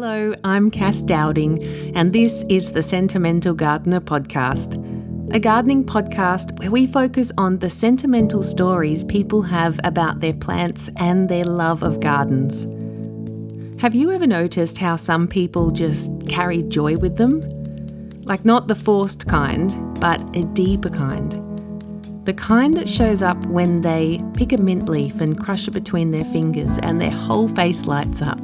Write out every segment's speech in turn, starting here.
Hello, I'm Cass Dowding, and this is the Sentimental Gardener podcast, a gardening podcast where we focus on the sentimental stories people have about their plants and their love of gardens. Have you ever noticed how some people just carry joy with them? Like not the forced kind, but a deeper kind. The kind that shows up when they pick a mint leaf and crush it between their fingers and their whole face lights up.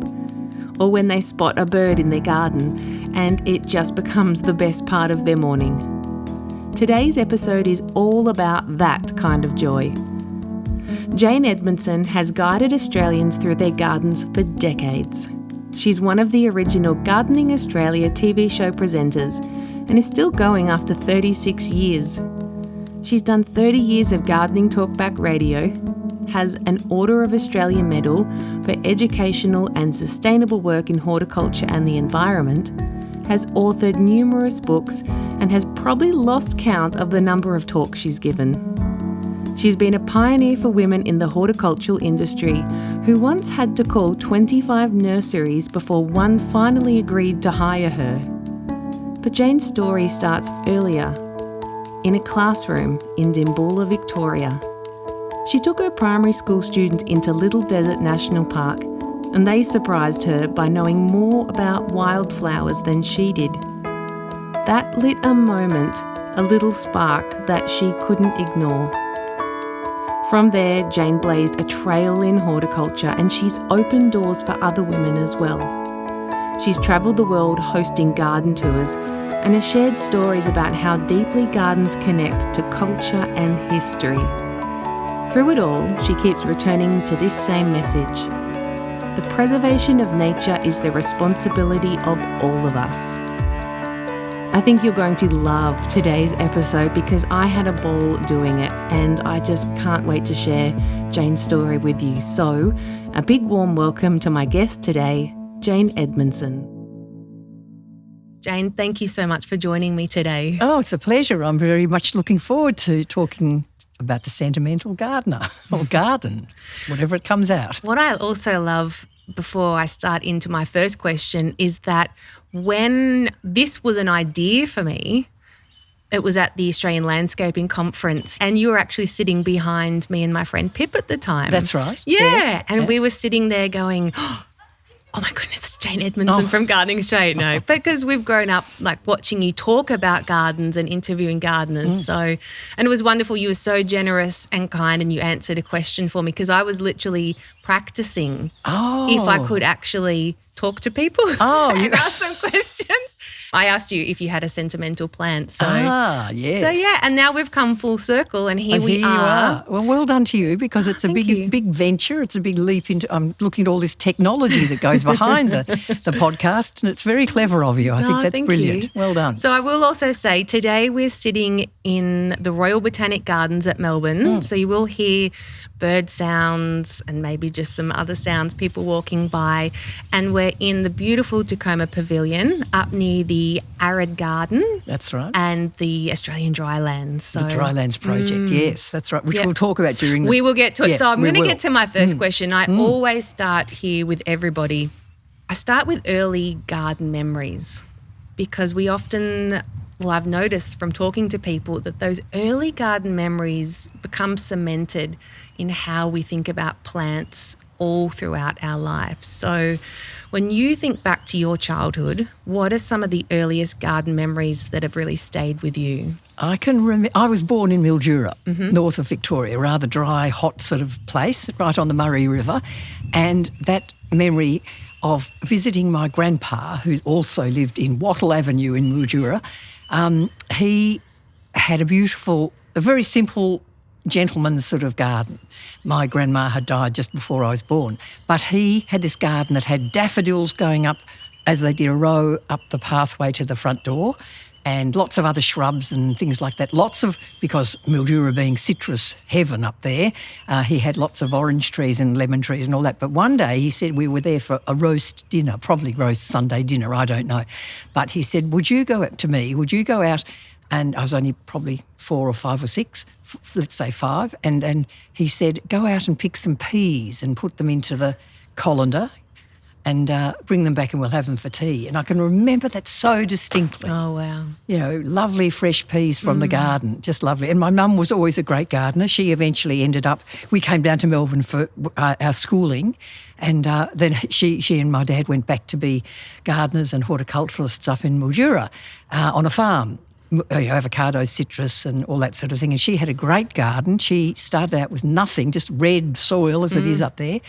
Or when they spot a bird in their garden and it just becomes the best part of their morning. Today's episode is all about that kind of joy. Jane Edmanson has guided Australians through their gardens for decades. She's one of the original Gardening Australia TV show presenters and is still going after 36 years. She's done 30 years of gardening talkback radio, has an Order of Australia Medal for educational and sustainable work in horticulture and the environment, has authored numerous books, and has probably lost count of the number of talks she's given. She's been a pioneer for women in the horticultural industry who once had to call 25 nurseries before one finally agreed to hire her. But Jane's story starts earlier, in a classroom in Dimboola, Victoria. She took her primary school students into Little Desert National Park, and they surprised her by knowing more about wildflowers than she did. That lit a moment, a little spark that she couldn't ignore. From there, Jane blazed a trail in horticulture, and she's opened doors for other women as well. She's travelled the world hosting garden tours and has shared stories about how deeply gardens connect to culture and history. Through it all, she keeps returning to this same message. The preservation of nature is the responsibility of all of us. I think you're going to love today's episode because I had a ball doing it and I just can't wait to share Jane's story with you. So, a big warm welcome to my guest today, Jane Edmanson. Jane, thank you so much for joining me today. Oh, it's a pleasure. I'm very much looking forward to talking about the Sentimental Gardener or garden, whatever it comes out. What I also love, before I start into my first question, is that when this was an idea for me, it was at the Australian Landscaping Conference and you were actually sitting behind me and my friend Pip at the time. That's right. Yeah. Yes. And we were sitting there going, oh my goodness, it's Jane Edmanson from Gardening Australia. No, because we've grown up like watching you talk about gardens and interviewing gardeners. So, and it was wonderful. You were so generous and kind and you answered a question for me because I was literally practicing if I could actually talk to people and ask them questions. I asked you if you had a sentimental plant. So, yes. So, yeah, and now we've come full circle and here we are. Well, well done to you because it's a big venture. It's a big leap into, I'm looking at all this technology that goes behind the podcast and it's very clever of you. I think that's brilliant. You. Well done. So I will also say today we're sitting in the Royal Botanic Gardens at Melbourne. So you will hear bird sounds and maybe just some other sounds, people walking by. And we're in the beautiful Tacoma Pavilion up near the Arid Garden. That's right. And the Australian Drylands. So, the Drylands project, yes, that's right, which we'll talk about during We will get to it. Yeah, so I'm going to get to my first question. I always start here with everybody. I start with early garden memories because we often... Well, I've noticed from talking to people that those early garden memories become cemented in how we think about plants all throughout our life. So when you think back to your childhood, what are some of the earliest garden memories that have really stayed with you? I can remember, I was born in Mildura, north of Victoria, a rather dry, hot sort of place, right on the Murray River. And that memory of visiting my grandpa, who also lived in Wattle Avenue in Mildura, he had a very simple gentleman's sort of garden. My grandma had died just before I was born, but he had this garden that had daffodils going up as they did a row up the pathway to the front door and lots of other shrubs and things like that. Because Mildura being citrus heaven up there, he had lots of orange trees and lemon trees and all that. But one day he said we were there for a roast dinner, probably roast Sunday dinner, I don't know. But he said, would you go out, and I was only probably 4 or 5 or 6, let's say 5, and he said, go out and pick some peas and put them into the colander, and bring them back and we'll have them for tea. And I can remember that so distinctly. Oh, wow. You know, lovely fresh peas from the garden, just lovely. And my mum was always a great gardener. She eventually ended up, we came down to Melbourne for our schooling, and then she and my dad went back to be gardeners and horticulturists up in Mildura on a farm. Avocado, citrus and all that sort of thing. And she had a great garden. She started out with nothing, just red soil as it is up there.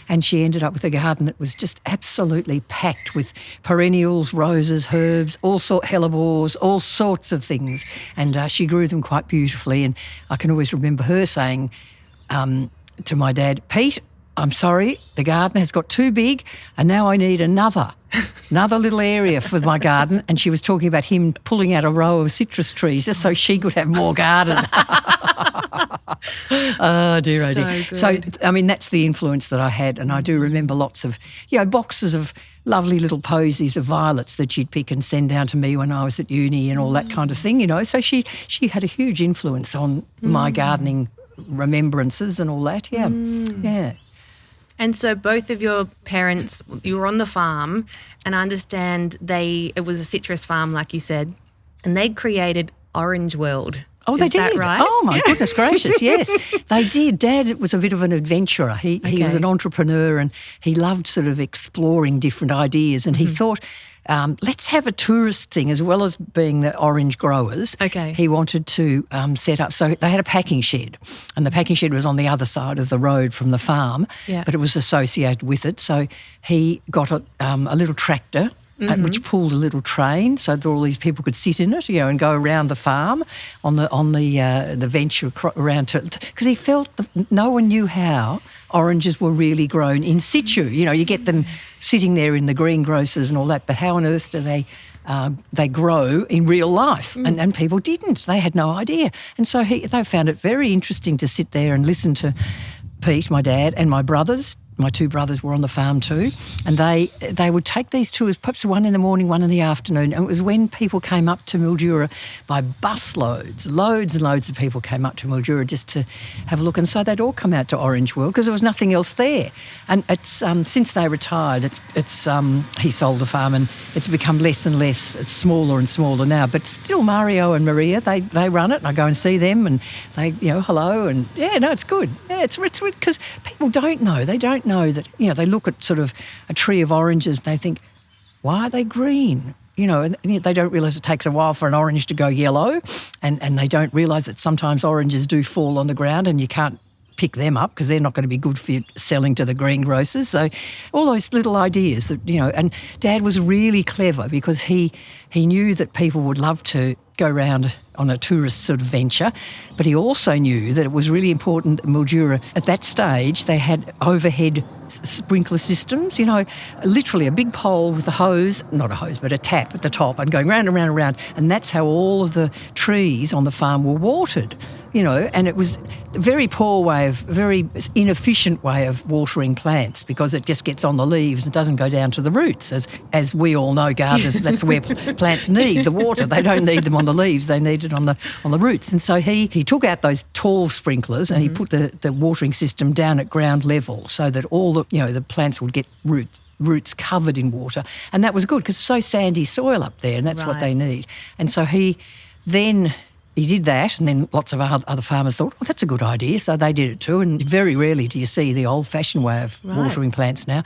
And she ended up with a garden that was just absolutely packed with perennials, roses, herbs, hellebores, all sorts of things. And she grew them quite beautifully. And I can always remember her saying to my dad, Pete, I'm sorry, the garden has got too big and now I need another little area for my garden. And she was talking about him pulling out a row of citrus trees just so she could have more garden. Oh, dear, oh, dear. So, I mean, that's the influence that I had. And I do remember lots of, boxes of lovely little posies of violets that she'd pick and send down to me when I was at uni and all that kind of thing, So she had a huge influence on my gardening remembrances and all that, yeah. And so both of your parents, you were on the farm, and I understand it was a citrus farm, like you said, and they created Orange World. Oh, they did? Is that right? Oh, my goodness gracious, yes. They did. Dad was a bit of an adventurer. He was an entrepreneur and he loved sort of exploring different ideas, and he thought, let's have a tourist thing as well as being the orange growers. Okay. He wanted to set up, so they had a packing shed, and the packing shed was on the other side of the road from the farm, but it was associated with it. So he got a little tractor which pulled a little train so that all these people could sit in it, and go around the farm on the venture around to, because he felt that no one knew how oranges were really grown in situ. You get them sitting there in the greengrocers and all that, but how on earth do they grow in real life? And people didn't. They had no idea. And so they found it very interesting to sit there and listen to Pete, my dad, and my brothers. My two brothers were on the farm too, and they would take these tours, perhaps one in the morning, one in the afternoon, and it was when people came up to Mildura by busloads, loads and loads of people came up to Mildura just to have a look, and so they'd all come out to Orange World because there was nothing else there. And it's since they retired, he sold the farm and it's become less and less. It's smaller and smaller now, but still Mario and Maria, they run it, and I go and see them, and they hello, and it's good. Yeah, it's because people don't know. They don't know that, they look at sort of a tree of oranges and they think, why are they green? And they don't realise it takes a while for an orange to go yellow, and they don't realise that sometimes oranges do fall on the ground and you can't pick them up because they're not going to be good for you selling to the greengrocers. So all those little ideas that, and Dad was really clever because he knew that people would love to go around on a tourist sort of venture, but he also knew that it was really important that Mildura, at that stage, they had overhead sprinkler systems, literally a big pole with a hose, not a hose, but a tap at the top and going round and round and round, and that's how all of the trees on the farm were watered. And it was a very poor way very inefficient way of watering plants because it just gets on the leaves and doesn't go down to the roots. As we all know, gardeners, that's where plants need the water. They don't need them on the leaves, they need it on the roots. And so he took out those tall sprinklers and he put the watering system down at ground level so that all the plants would get roots covered in water. And that was good because it's so sandy soil up there and that's what they need. And so he did that, and then lots of other farmers thought, well, that's a good idea, so they did it too. And very rarely do you see the old-fashioned way of watering plants now.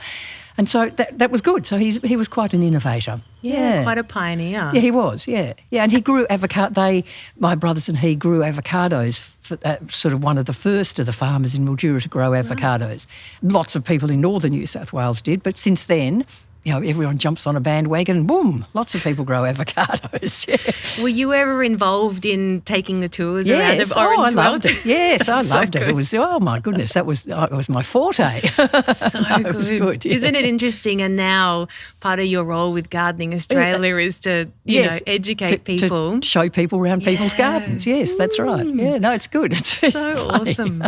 And so that was good. So he was quite an innovator. Yeah, quite a pioneer. Yeah, he was, yeah. And he grew avocado. My brothers and he grew avocados, for, sort of one of the first of the farmers in Mildura to grow avocados. Lots of people in northern New South Wales did, but since then, everyone jumps on a bandwagon and boom, lots of people grow avocados. Yeah. Were you ever involved in taking the tours around of Orange World? I loved it. Yes, I loved it. It was, oh my goodness, it was my forte. So good. It was good. Yeah. Isn't it interesting? And now part of your role with Gardening Australia is to, educate people. To show people around people's gardens. Yes, that's right. Yeah, no, it's good. It's so awesome.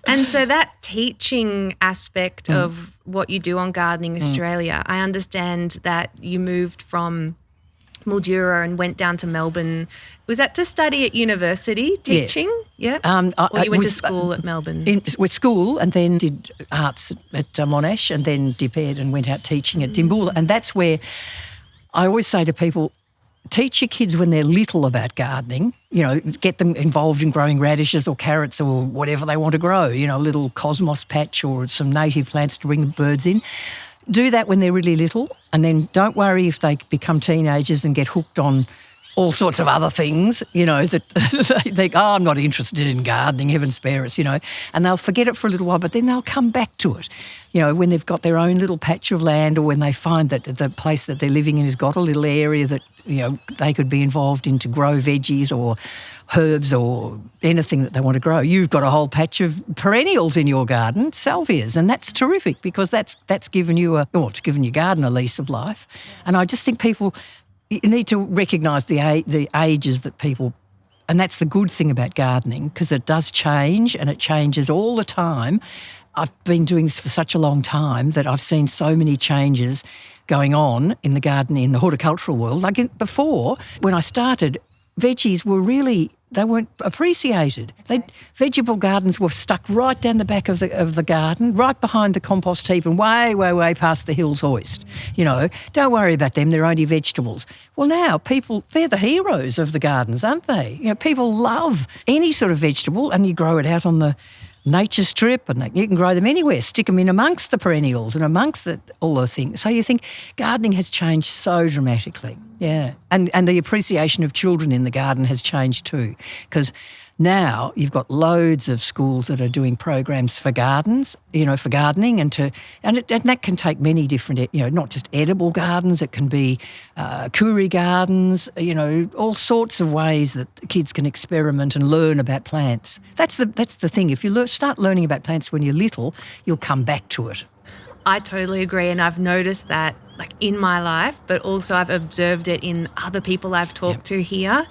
And so that teaching aspect of what you do on Gardening Australia, I understand that you moved from Mildura and went down to Melbourne. Was that to study at university, teaching? Yes. Yeah. Or you went to school at Melbourne? With school, and then did arts at Monash, and then dip-ed and went out teaching at Dimboola. And that's where I always say to people, teach your kids when they're little about gardening, get them involved in growing radishes or carrots or whatever they want to grow, a little cosmos patch or some native plants to bring the birds in. Do that when they're really little, and then don't worry if they become teenagers and get hooked on all sorts of other things, that they think, oh, I'm not interested in gardening, heaven spare us, and they'll forget it for a little while, but then they'll come back to it, when they've got their own little patch of land, or when they find that the place that they're living in has got a little area that, they could be involved in to grow veggies or herbs or anything that they want to grow. You've got a whole patch of perennials in your garden, salvias, and that's terrific because that's given you it's given your garden a lease of life. And I just think people... You need to recognise the ages that people, and that's the good thing about gardening, because it does change and it changes all the time. I've been doing this for such a long time that I've seen so many changes going on in the garden, in the horticultural world. Like before, when I started, veggies were really... They weren't appreciated. Vegetable gardens were stuck right down the back of the garden, right behind the compost heap and way, way, way past the hills hoist. Don't worry about them, they're only vegetables. Well, now they're the heroes of the gardens, aren't they? People love any sort of vegetable, and you grow it out on the nature strip, and you can grow them anywhere, stick them in amongst the perennials and amongst all the things. So you think gardening has changed so dramatically, yeah. And the appreciation of children in the garden has changed too, because now you've got loads of schools that are doing programs for gardens, for gardening, and that can take many different, not just edible gardens. It can be kuri gardens, all sorts of ways that kids can experiment and learn about plants. That's the thing. If you start learning about plants when you're little, you'll come back to it. I totally agree, and I've noticed that in my life, but also I've observed it in other people I've talked to here.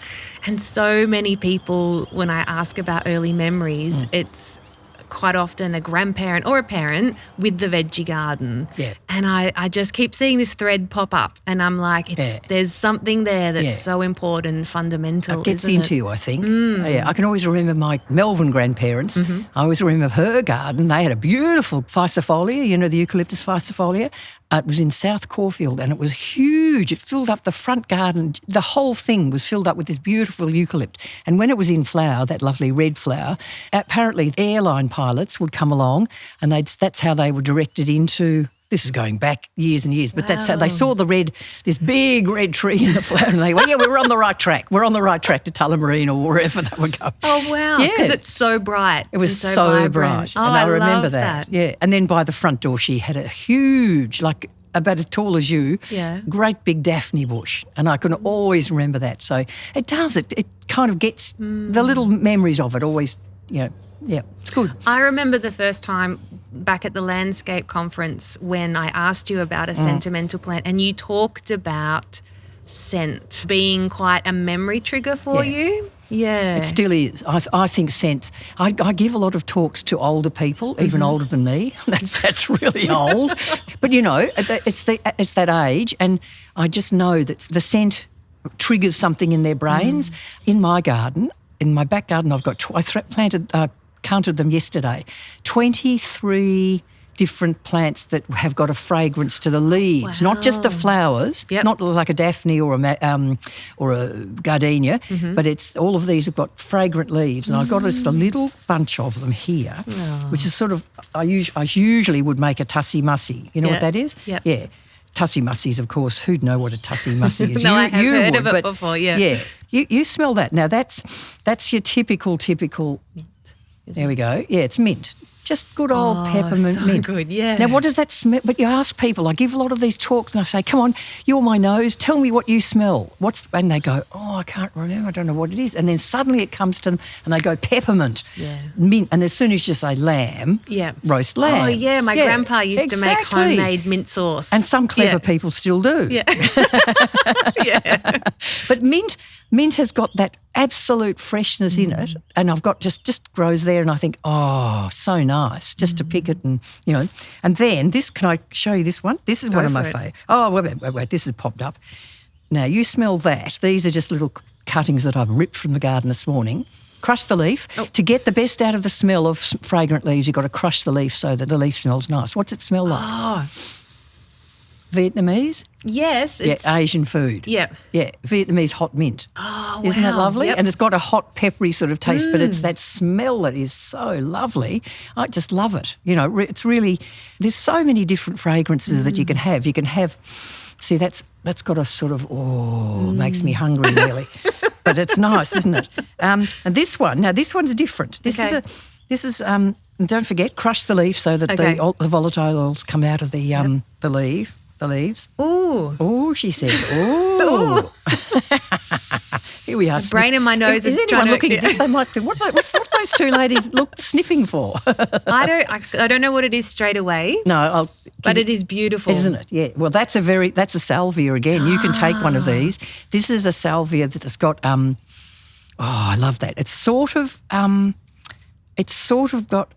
And so many people, when I ask about early memories, it's quite often a grandparent or a parent with the veggie garden. Yeah. And I just keep seeing this thread pop up, and I'm like, there's something there that's so important, fundamental. It gets into you, I think. Yeah, I can always remember my Melbourne grandparents. I always remember her garden. They had a beautiful physifolia, the eucalyptus physifolia. It was in South Caulfield, and it was huge. It filled up the front garden. The whole thing was filled up with this beautiful eucalypt. And when it was in flower, that lovely red flower, apparently airline pilots would come along, and that's how they were directed into... This is going back years and years, but that's how they saw this big red tree in the flower, and they went, yeah, we're on the right track. We're on the right track to Tullamarine or wherever they would go. Oh, wow. Because it's so bright. It was so bright. Oh, and I remember love that. Yeah. And then by the front door, she had a huge, about as tall as you, great big Daphne bush. And I can always remember that. So it does. It kind of gets the little memories of it always, yeah, it's good. I remember the first time back at the landscape conference when I asked you about a sentimental plant, and you talked about scent being quite a memory trigger for you. Yeah. It still is. I think scents. I give a lot of talks to older people, even older than me. That's really old. But, it's that age, and I just know that the scent triggers something in their brains. In my garden, in my back garden, I've got counted them yesterday, 23 different plants that have got a fragrance to the leaves, not just the flowers, not like a Daphne or a gardenia, but it's all of these have got fragrant leaves, and I've got just a little bunch of them here, which is sort of I usually would make a tussie mussy. You know what that is? Yeah. Tussie mussies, of course. Who'd know what a tussie mussy is? No, I have heard of it before. Yeah. Yeah. You smell that now. That's your typical. There we go. Yeah, it's mint. Just good old peppermint mint. Good, yeah. Now, what does that smell? But you ask people, I give a lot of these talks and I say, come on, you're my nose, tell me what you smell. And they go, I can't remember, I don't know what it is. And then suddenly it comes to them and they go, peppermint, mint. And as soon as you say lamb, roast lamb. Oh, yeah, my grandpa used to make homemade mint sauce. And some clever people still do. Yeah. But mint has got that absolute freshness in it, and I've got just grows there, and I think, so nice, just to pick it, and and then this. Can I show you this one? This is one of my favourites. Oh, wait, this has popped up. Now, you smell that. These are just little cuttings that I've ripped from the garden this morning. Crush the leaf. Oh. To get the best out of the smell of fragrant leaves, you've got to crush the leaf so that the leaf smells nice. What's it smell like? Oh. Vietnamese? Yes. It's Asian food. Yeah. Yeah, Vietnamese hot mint. Oh, wow. Isn't that lovely? Yep. And it's got a hot, peppery sort of taste, but it's that smell that is so lovely. I just love it. You know, it's really, there's so many different fragrances that you can have. You can have, see, that's got a sort of, makes me hungry really. But it's nice, isn't it? And this one's different. This is don't forget, crush the leaf so that the volatile oils come out of the leaves. Ooh. Oh, she says, ooh. Here we are. The brain in my nose is anyone looking at this? They might think, what's those two ladies sniffing for? I don't know what it is straight away. No, but it is beautiful. Isn't it? Yeah. Well, that's a salvia again. You can take one of these. This is a salvia that's got, I love that. It's sort of got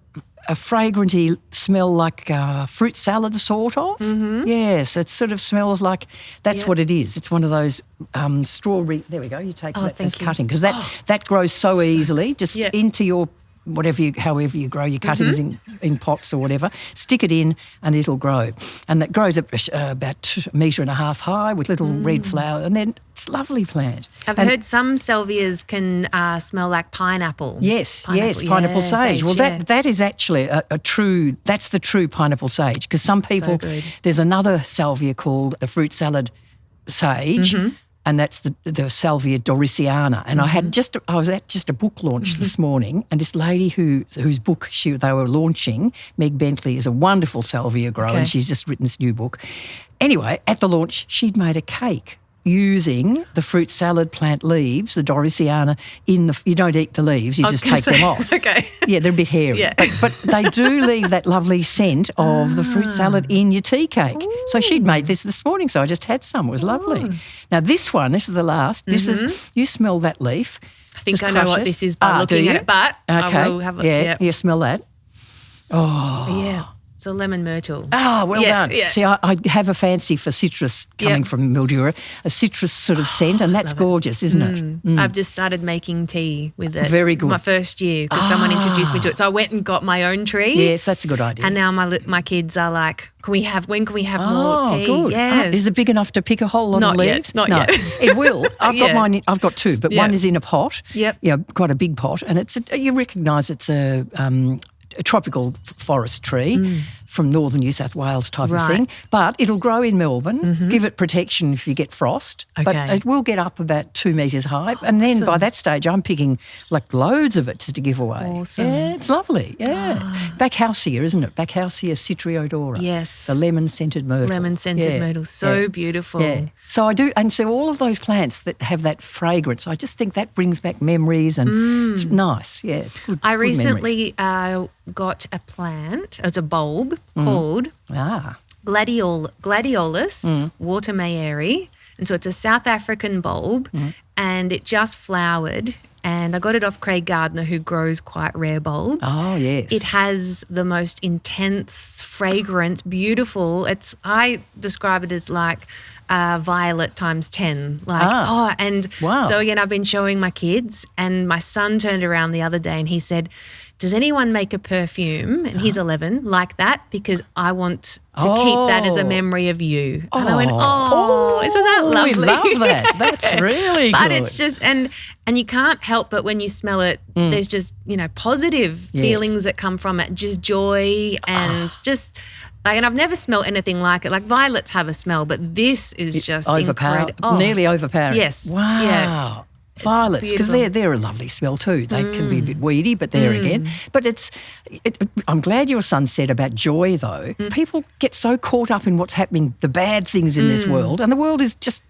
a fragranty smell like fruit salad sort of. Mm-hmm. Yes, it sort of smells like that's what it is. It's one of those strawberry. There we go. You take that as cutting because that grows so easily just into your however you grow your cuttings in pots or whatever. Stick it in and it'll grow. And that grows about 1.5 metres high with little red flowers, and then it's a lovely plant. I've heard some salvias can smell like pineapple. Yes, pineapple sage. Well, that is actually that's the true pineapple sage, because some people, there's another salvia called the fruit salad sage, and that's the Salvia doriciana. And I was at just a book launch this morning, and this lady whose book they were launching, Meg Bentley, is a wonderful salvia grower, and she's just written this new book. Anyway, at the launch, she'd made a cake using the fruit salad plant leaves, the doriciana, you don't eat the leaves, you just take them off. Okay. Yeah, they're a bit hairy. Yeah. But they do leave that lovely scent of the fruit salad in your tea cake. Ooh. So she'd made this morning, so I just had some. It was lovely. Now this is the last. This is, you smell that leaf. I think I know what this is by looking at it, but I will have it. Yeah, you smell that. Oh. Yeah. It's a lemon myrtle. Oh, well done. Yeah. See, I have a fancy for citrus coming from Mildura, a citrus sort of scent, and that's gorgeous, isn't it? Mm. I've just started making tea with it. Very good. My first year, because someone introduced me to it. So I went and got my own tree. Yes, that's a good idea. And now my kids are like, when can we have more tea? Good. Yes. Is it big enough to pick a whole lot of leaves? Not yet. It will. I've got mine. I've got two, but one is in a pot. Yep. Yeah, quite a big pot, and you recognise it's a tropical forest tree from northern New South Wales type of thing. But it'll grow in Melbourne, give it protection if you get frost. Okay. But it will get up about 2 metres high. And then by that stage, I'm picking like loads of it to give away. Awesome. Yeah, it's lovely. Yeah. Bacchausia, isn't it? Bacchausia citriodora. Yes. The lemon-scented myrtle. Lemon-scented myrtle. So beautiful. Yeah. So I do, and so all of those plants that have that fragrance, I just think that brings back memories, and it's nice. Yeah, it's good. I recently got a plant. It's a bulb called Gladiolus watermayeri, and so it's a South African bulb, and it just flowered. And I got it off Craig Gardner, who grows quite rare bulbs. Oh, yes. It has the most intense fragrance, beautiful. I describe it as like violet times 10. So again, I've been showing my kids, and my son turned around the other day and he said, does anyone make a perfume, and he's 11, like that? Because I want to keep that as a memory of you. And I went, isn't that lovely? We love that. That's really good. But it's just, and you can't help but when you smell it, there's just, positive feelings that come from it, just joy and just... and I've never smelled anything like it. Like violets have a smell, but this is just incredible. Nearly overpowering. Yes. Wow. Yeah. Violets, because they're a lovely smell too. They can be a bit weedy, but there again. But I'm glad your son said about joy though. People get so caught up in what's happening, the bad things in this world, and the world is just...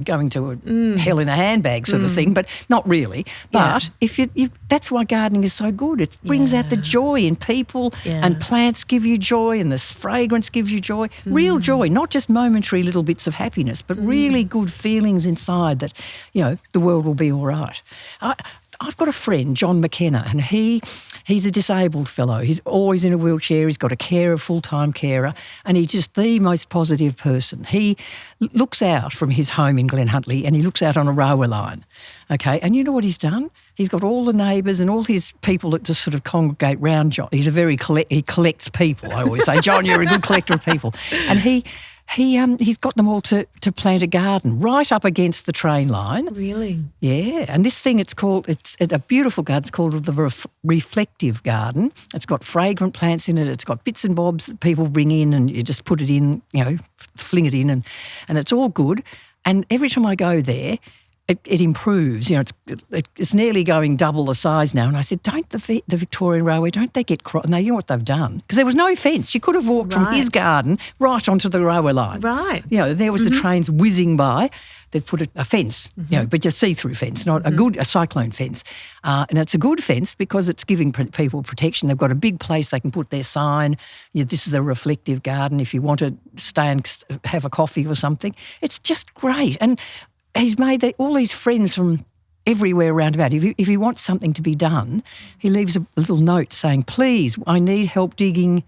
going to a hell in a handbag sort of thing, but not really. But if that's why gardening is so good. It brings out the joy in people, and plants give you joy, and this fragrance gives you joy. Real joy, not just momentary little bits of happiness, but really good feelings inside that, the world will be all right. I've got a friend, John McKenna, and he's a disabled fellow. He's always in a wheelchair. He's got a carer, full-time carer, and he's just the most positive person. He looks out from his home in Glen Huntly and he looks out on a railway line, okay? And you know what he's done? He's got all the neighbours and all his people that just sort of congregate round John. He's he collects people, I always say. John, you're a good collector of people. And he's got them all to plant a garden right up against the train line. Really? Yeah. And this thing, it's a beautiful garden. It's called the reflective garden. It's got fragrant plants in it. It's got bits and bobs that people bring in and you just put it in, fling it in and it's all good. And every time I go there, it improves. It's nearly going double the size now. And I said, don't the Victorian Railway, don't they get cross? No, you know what they've done? Because there was no fence. You could have walked from his garden right onto the railway line. Right. There was the trains whizzing by. They've put a fence, but just see-through fence, not a cyclone fence. And it's a good fence because it's giving people protection. They've got a big place they can put their sign. This is the reflective garden if you want to stay and have a coffee or something. It's just great. And he's made all these friends from everywhere around about. If he wants something to be done, he leaves a little note saying, please, I need help digging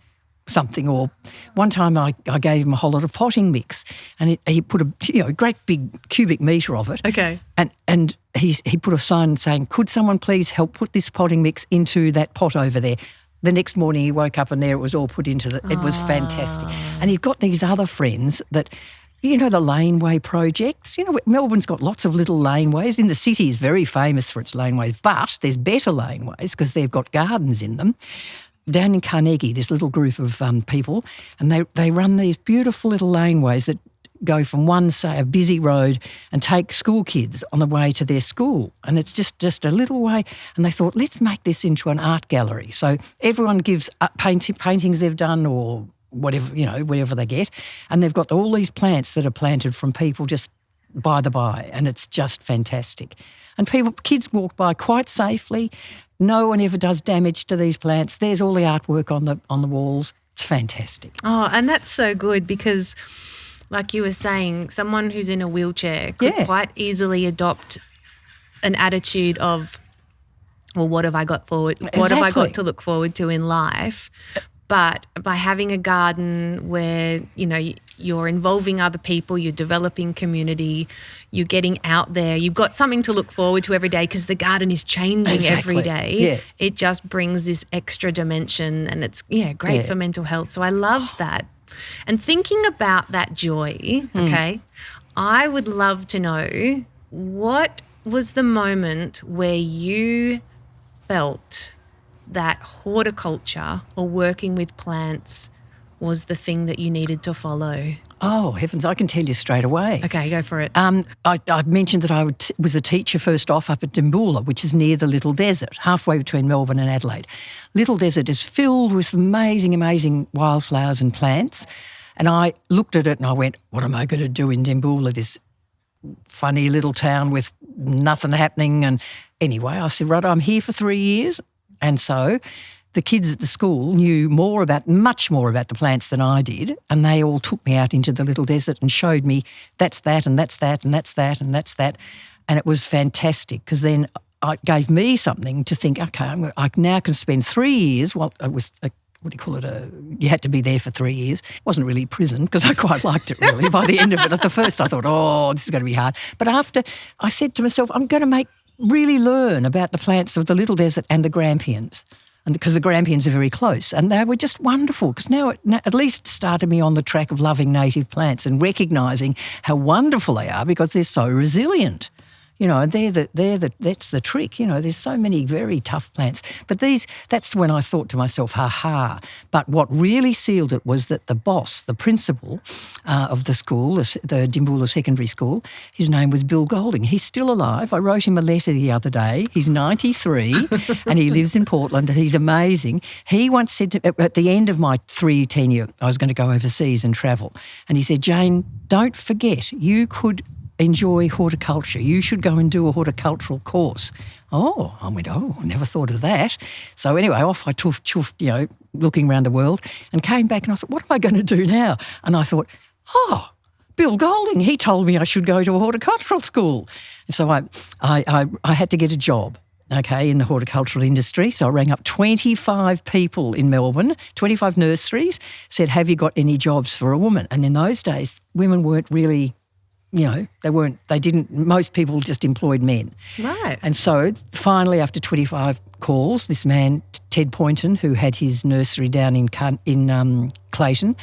something. Or one time I gave him a whole lot of potting mix and he put a great big cubic metre of it. Okay. And he put a sign saying, could someone please help put this potting mix into that pot over there? The next morning he woke up and there it was all put into it was fantastic. And he's got these other friends that... the laneway projects. Melbourne's got lots of little laneways. In the city is very famous for its laneways, but there's better laneways because they've got gardens in them. Down in Carnegie, this little group of people, and they run these beautiful little laneways that go from one, say, a busy road and take school kids on the way to their school. And it's just a little way. And they thought, let's make this into an art gallery. So everyone gives paintings they've done or whatever they get. And they've got all these plants that are planted from people just by the by, and it's just fantastic. And kids walk by quite safely. No one ever does damage to these plants. There's all the artwork on the walls. It's fantastic. Oh, and that's so good because, like you were saying, someone who's in a wheelchair could quite easily adopt an attitude of, well, what have I got forward? Exactly. What have I got to look forward to in life? But by having a garden where, you're involving other people, you're developing community, you're getting out there, you've got something to look forward to every day because the garden is changing every day. Yeah. It just brings this extra dimension and it's, great for mental health. So I love that. And thinking about that joy, I would love to know what was the moment where you felt that horticulture or working with plants was the thing that you needed to follow? Oh, heavens, I can tell you straight away. Okay, go for it. I mentioned that I was a teacher first off up at Dimboola, which is near the Little Desert, halfway between Melbourne and Adelaide. Little Desert is filled with amazing, amazing wildflowers and plants. And I looked at it and I went, what am I going to do in Dimboola, this funny little town with nothing happening? And anyway, I said, right, I'm here for 3 years. And so the kids at the school knew much more about the plants than I did, and they all took me out into the Little Desert and showed me that's that and that's that and that's that and that's that. And it was fantastic because then it gave me something to think, okay, I now can spend 3 years. Well, it was you had to be there for 3 years. It wasn't really prison because I quite liked it really. By the end of it, at the first I thought, this is going to be hard. But after, I said to myself, I'm going to really learn about the plants of the Little Desert and the Grampians, and because the Grampians are very close, and they were just wonderful because now it at least started me on the track of loving native plants and recognising how wonderful they are because they're so resilient. That's the trick. There's so many very tough plants. But that's when I thought to myself, ha. But what really sealed it was that the boss, the principal of the school, the Dimboola Secondary School, his name was Bill Golding. He's still alive. I wrote him a letter the other day. He's 93 and he lives in Portland and he's amazing. He once said at the end of my 3-year tenure, I was going to go overseas and travel. And he said, Jane, don't forget, you could enjoy horticulture. You should go and do a horticultural course. Oh, I went, I never thought of that. So anyway, off I chuffed, looking around the world and came back and I thought, what am I going to do now? And I thought, Bill Golding, he told me I should go to a horticultural school. And so I had to get a job. okay, in the horticultural industry. So I rang up 25 people in Melbourne, 25 nurseries, said, have you got any jobs for a woman? And in those days, women weren't really, most people just employed men. Right. And so finally, after 25 calls, this man, Ted Poynton, who had his nursery down in Clayton,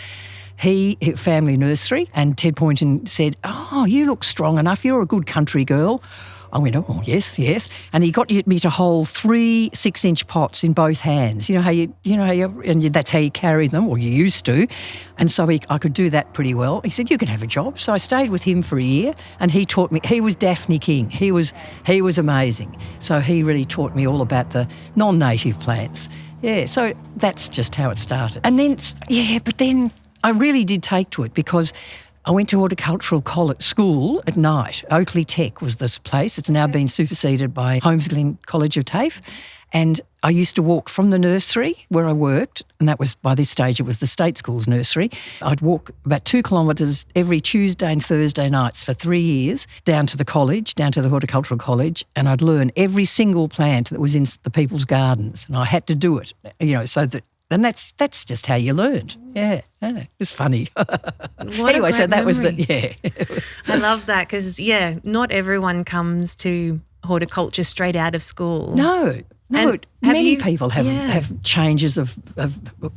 he family nursery, and Ted Poynton said, oh, you look strong enough. You're a good country girl. I went, oh, yes. And he got me to hold 3 6-inch pots in both hands. That's how you carry them, or you used to. And so I could do that pretty well. He said, you can have a job. So I stayed with him for a year, and he taught me. He was Daphne King. He was amazing. So he really taught me all about the non-native plants. Yeah, so that's just how it started. And then, but then I really did take to it because I went to horticultural school at night. Oakley Tech was this place. It's now been superseded by Holmes Glen College of TAFE. And I used to walk from the nursery where I worked, and that was, by this stage, it was the state school's nursery. I'd walk about 2 kilometres every Tuesday and Thursday nights for 3 years down to the college, down to the horticultural college, and I'd learn every single plant that was in the people's gardens. And I had to do it, so that. And that's just how you learned. Yeah, it's funny. Anyway, so that was I love that because, not everyone comes to horticulture straight out of school. No, many people have changes of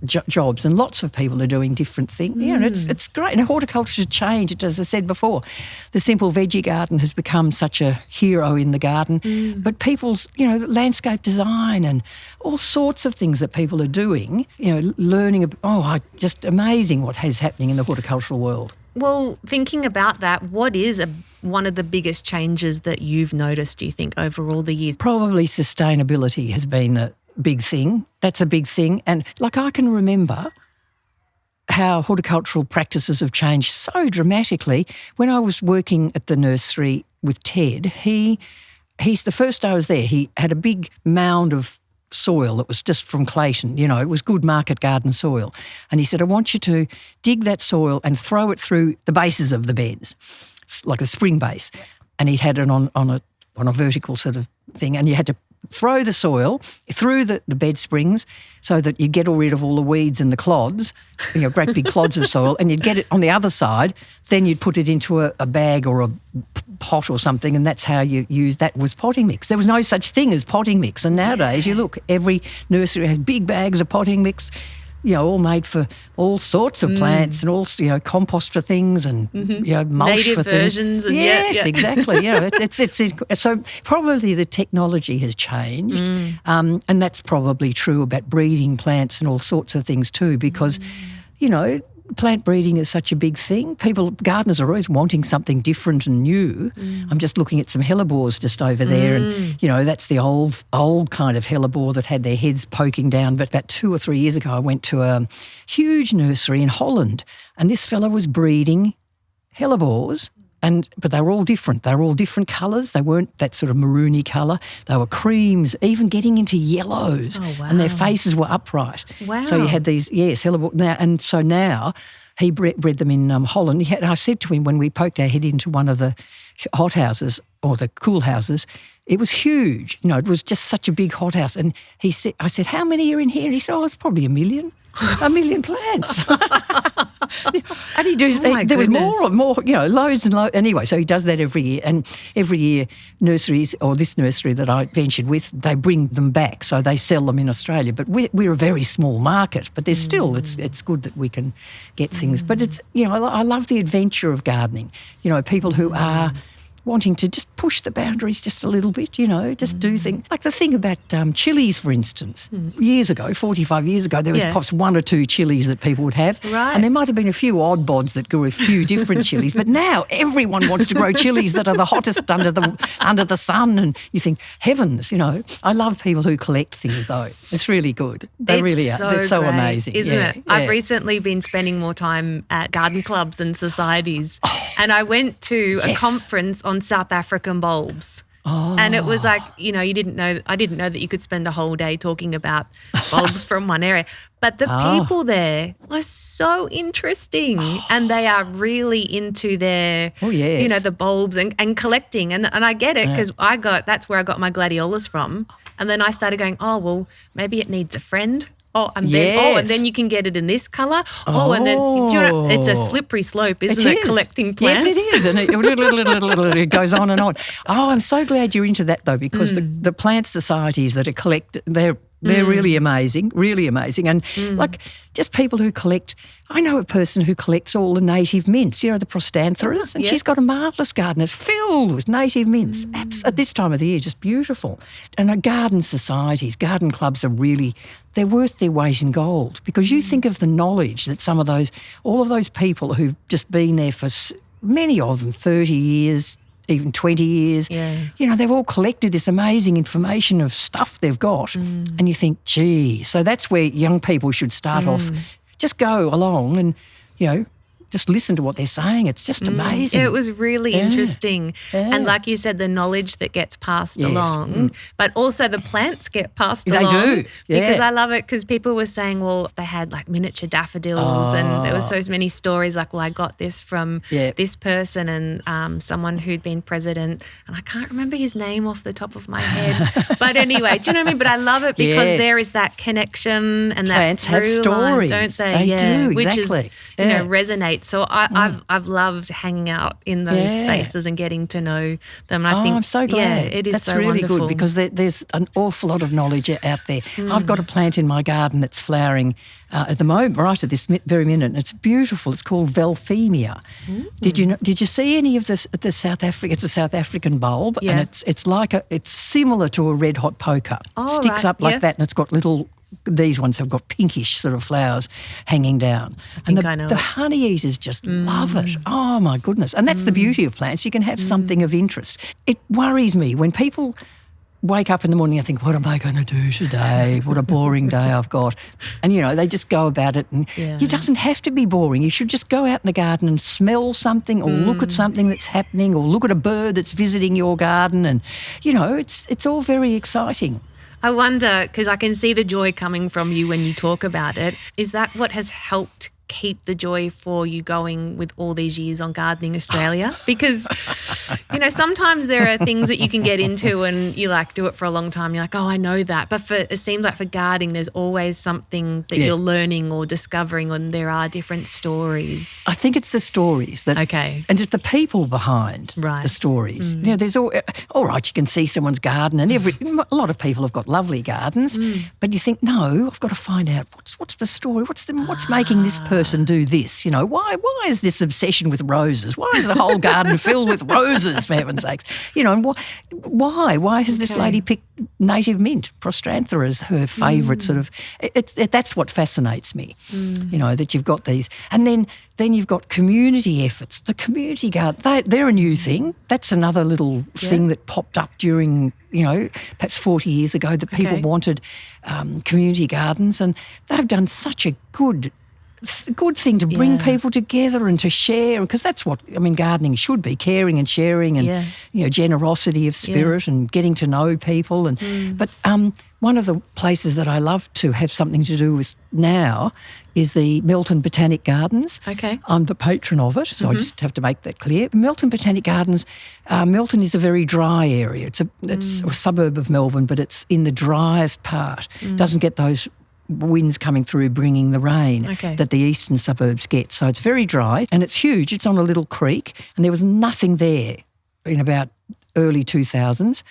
jobs, and lots of people are doing different things. Yeah, and it's great. And horticulture changed, as I said before. The simple veggie garden has become such a hero in the garden, but people's, landscape design and all sorts of things that people are doing, learning. Just amazing what is happening in the horticultural world. Well, thinking about that, what is one of the biggest changes that you've noticed, do you think, over all the years? Probably sustainability has been a big thing. That's a big thing. And I can remember how horticultural practices have changed so dramatically. When I was working at the nursery with Ted, he's the first day I was there, he had a big mound of soil that was just from Clayton, it was good market garden soil. And he said, I want you to dig that soil and throw it through the bases of the beds, like a spring base. And he'd had it on a vertical sort of thing, and you had to throw the soil through the bed springs so that you'd get rid of all the weeds and the clods, great big clods of soil, and you'd get it on the other side. Then you'd put it into a bag or a pot or something, and that's how you use that was potting mix. There was no such thing as potting mix, and nowadays you look, every nursery has big bags of potting mix, all made for all sorts of plants and all, compost for things and mulch native for versions things. And yes, exactly. It's so probably the technology has changed, and that's probably true about breeding plants and all sorts of things too, because plant breeding is such a big thing. Gardeners are always wanting something different and new. I'm just looking at some hellebores just over there, and that's the old kind of hellebore that had their heads poking down. But about 2 or 3 years ago, I went to a huge nursery in Holland, and this fella was breeding hellebores. But they were all different. They were all different colours. They weren't that sort of maroony colour. They were creams, even getting into yellows. Oh, wow. And their faces were upright. Wow. So you had these, hellebore. Now he bred them in Holland. I said to him when we poked our head into one of the hot houses or the cool houses, it was huge. It was just such a big hot house. And I said, how many are in here? And he said, it's probably 1 million. 1 million plants. And there was more, loads and loads. Anyway, so he does that every year. And every year nurseries, or this nursery that I ventured with, they bring them back. So they sell them in Australia. But we're a very small market. But there's still, it's good that we can get things. But it's, I love the adventure of gardening. People who are wanting to just push the boundaries just a little bit, just do things. Like the thing about chilies, for instance. Years ago, 45 years ago, there was perhaps 1 or 2 chilies that people would have. Right. And there might have been a few odd bods that grew a few different chilies. But now everyone wants to grow chilies that are the hottest under the sun. And you think, heavens, I love people who collect things, though. It's really good. They really are. They're so great, amazing. Isn't it? Yeah. I've recently been spending more time at garden clubs and societies. And I went to a conference on South African bulbs. Oh. And it was like, I didn't know that you could spend a whole day talking about bulbs from one area. But the people there were so interesting, and they are really into their, the bulbs and collecting. And I get it because that's where I got my gladiolas from. And then I started going, oh, well, maybe it needs a friend. And then you can get it in this colour. And then it's a slippery slope, isn't it? Collecting plants. Yes, it is. And it goes on and on. Oh, I'm so glad you're into that though, because the plant societies that are collected, they're really amazing, really amazing. And like just people who collect, I know a person who collects all the native mints, the prostantherus, and she's got a marvellous garden filled with native mints. At this time of the year, just beautiful. And garden societies, garden clubs they're worth their weight in gold, because you think of the knowledge that all of those people who've just been there for many of them, 30 years, even 20 years, they've all collected this amazing information of stuff they've got. And you think, gee, so that's where young people should start off. Just go along and, just listen to what they're saying. It's just amazing. It was really interesting. Yeah. And like you said, the knowledge that gets passed along, but also the plants get passed along. They do. Yeah. Because I love it, because people were saying, well, they had like miniature daffodils and there was so many stories like, well, I got this from this person and someone who'd been president, and I can't remember his name off the top of my head. But anyway, do you know what I mean? But I love it because there is that connection and plants that through have stories, line, don't they? They do, exactly. Which is, resonates. So I've loved hanging out in those spaces and getting to know them. And I think, I'm so glad. It is That's so really wonderful. Good, because there's an awful lot of knowledge out there. I've got a plant in my garden that's flowering at the moment, right at this very minute, and it's beautiful. It's called Velthemia. Did you see any of this? The South Africa? It's a South African bulb, and it's similar to a red hot poker. Sticks up like that, and it's got little. These ones have got pinkish sort of flowers hanging down. The honey eaters just love it. Oh, my goodness. And that's the beauty of plants. You can have something of interest. It worries me when people wake up in the morning and think, what am I going to do today? What a boring day I've got. And, they just go about it. And it doesn't have to be boring. You should just go out in the garden and smell something or look at something that's happening or look at a bird that's visiting your garden. And, it's all very exciting. I wonder, because I can see the joy coming from you when you talk about it. Is that what has helped keep the joy for you going with all these years on Gardening Australia? Because, sometimes there are things that you can get into and you do it for a long time. You're like, oh, I know that. But it seems like for gardening, there's always something that you're learning or discovering, and there are different stories. I think it's the stories that, and it's the people behind the stories. There's all right, you can see someone's garden, and a lot of people have got lovely gardens, but you think, no, I've got to find out what's the story, what's making this person do this. Why is this obsession with roses? Why is the whole garden filled with roses, for heaven's sakes? And why has this lady picked native mint, prostanther, as her favourite sort of? That's what fascinates me. That you've got these, and then you've got community efforts. The community garden, they're a new thing. That's another little thing that popped up during, perhaps 40 years ago, that people wanted community gardens, and they've done such a good thing to bring people together and to share, because that's what gardening should be: caring and sharing, and generosity of spirit and getting to know people. And but one of the places that I love to have something to do with now is the Melton Botanic Gardens. I'm the patron of it, so I just have to make that clear. Melton Botanic Gardens, Melton is a very dry area. It's a suburb of Melbourne, but it's in the driest part. Doesn't get those winds coming through bringing the rain that the eastern suburbs get. So it's very dry and it's huge. It's on a little creek, and there was nothing there in about early 2000s.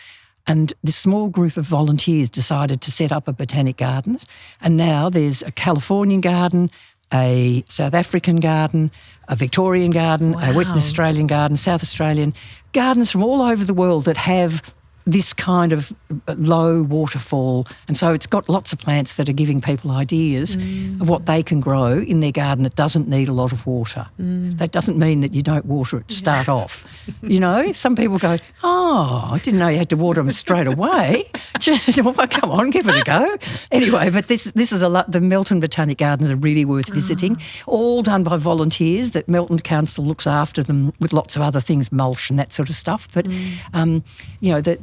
And this small group of volunteers decided to set up a botanic gardens, and now there's a Californian garden, a South African garden, a Victorian garden, a Western Australian garden, South Australian, gardens from all over the world that have this kind of low waterfall. And so it's got lots of plants that are giving people ideas of what they can grow in their garden that doesn't need a lot of water. That doesn't mean that you don't water it to start off. Some people go, oh, I didn't know you had to water them straight away. Well, come on, give it a go. Anyway, but this is the Melton Botanic Gardens are really worth visiting, all done by volunteers that Melton Council looks after them with lots of other things, mulch and that sort of stuff. But,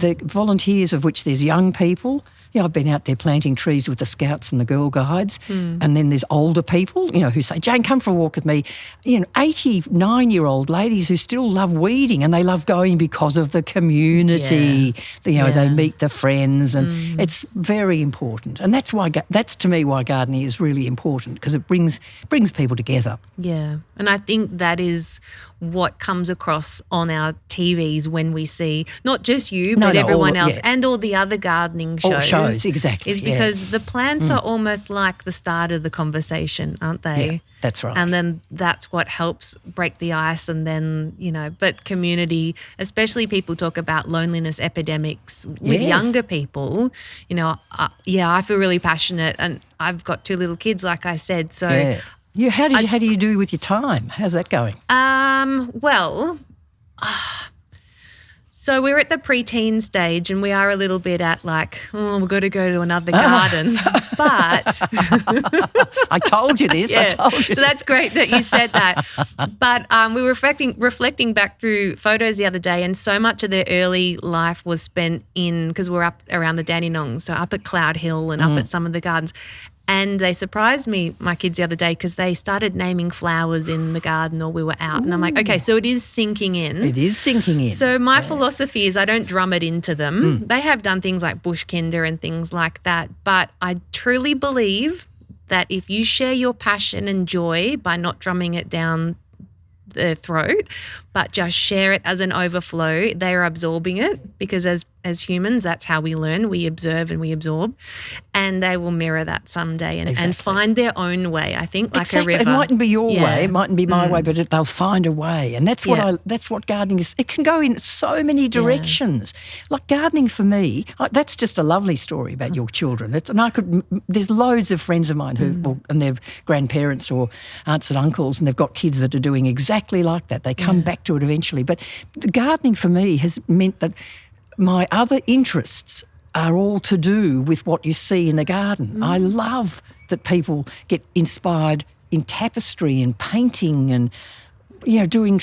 the volunteers, of which there's young people, I've been out there planting trees with the Scouts and the Girl Guides, and then there's older people, who say, Jane, come for a walk with me. 89-year-old ladies who still love weeding, and they love going because of the community. They meet the friends, and it's very important. And that's to me why gardening is really important, because it brings people together. Yeah, and I think that is what comes across on our TVs when we see not just you but everyone else and all the other gardening shows. All shows, exactly. Is because the plants are almost like the start of the conversation, aren't they? Yeah, that's right. And then that's what helps break the ice, and then, but community, especially people talk about loneliness epidemics with younger people. I feel really passionate, and I've got 2 little kids, like I said, so... Yeah. How do you do with your time? How's that going? So we're at the preteen stage, and we are a little bit at we've got to go to another garden. But I told you this. Yeah. I told you. So that's great that you said that. But we were reflecting back through photos the other day, and so much of their early life was spent because we're up around the Dandenong, so up at Cloud Hill and up at some of the gardens. And they surprised me, my kids, the other day, because they started naming flowers in the garden or we were out. And I'm like, okay, so it is sinking in. It is sinking in. So my philosophy is I don't drum it into them. They have done things like bushkinder and things like that. But I truly believe that if you share your passion and joy by not drumming it down their throat, but just share it as an overflow, they are absorbing it, because as humans, that's how we learn. We observe and we absorb, and they will mirror that someday and find their own way, I think, like a river. It mightn't be your way, it mightn't be my way, but they'll find a way. And that's what gardening is. It can go in so many directions. Like gardening for me, that's just a lovely story about your children. There's loads of friends of mine and their grandparents or aunts and uncles, and they've got kids that are doing exactly like that. They come back to it eventually. But the gardening for me has meant that my other interests are all to do with what you see in the garden. I love that people get inspired in tapestry and painting and, doing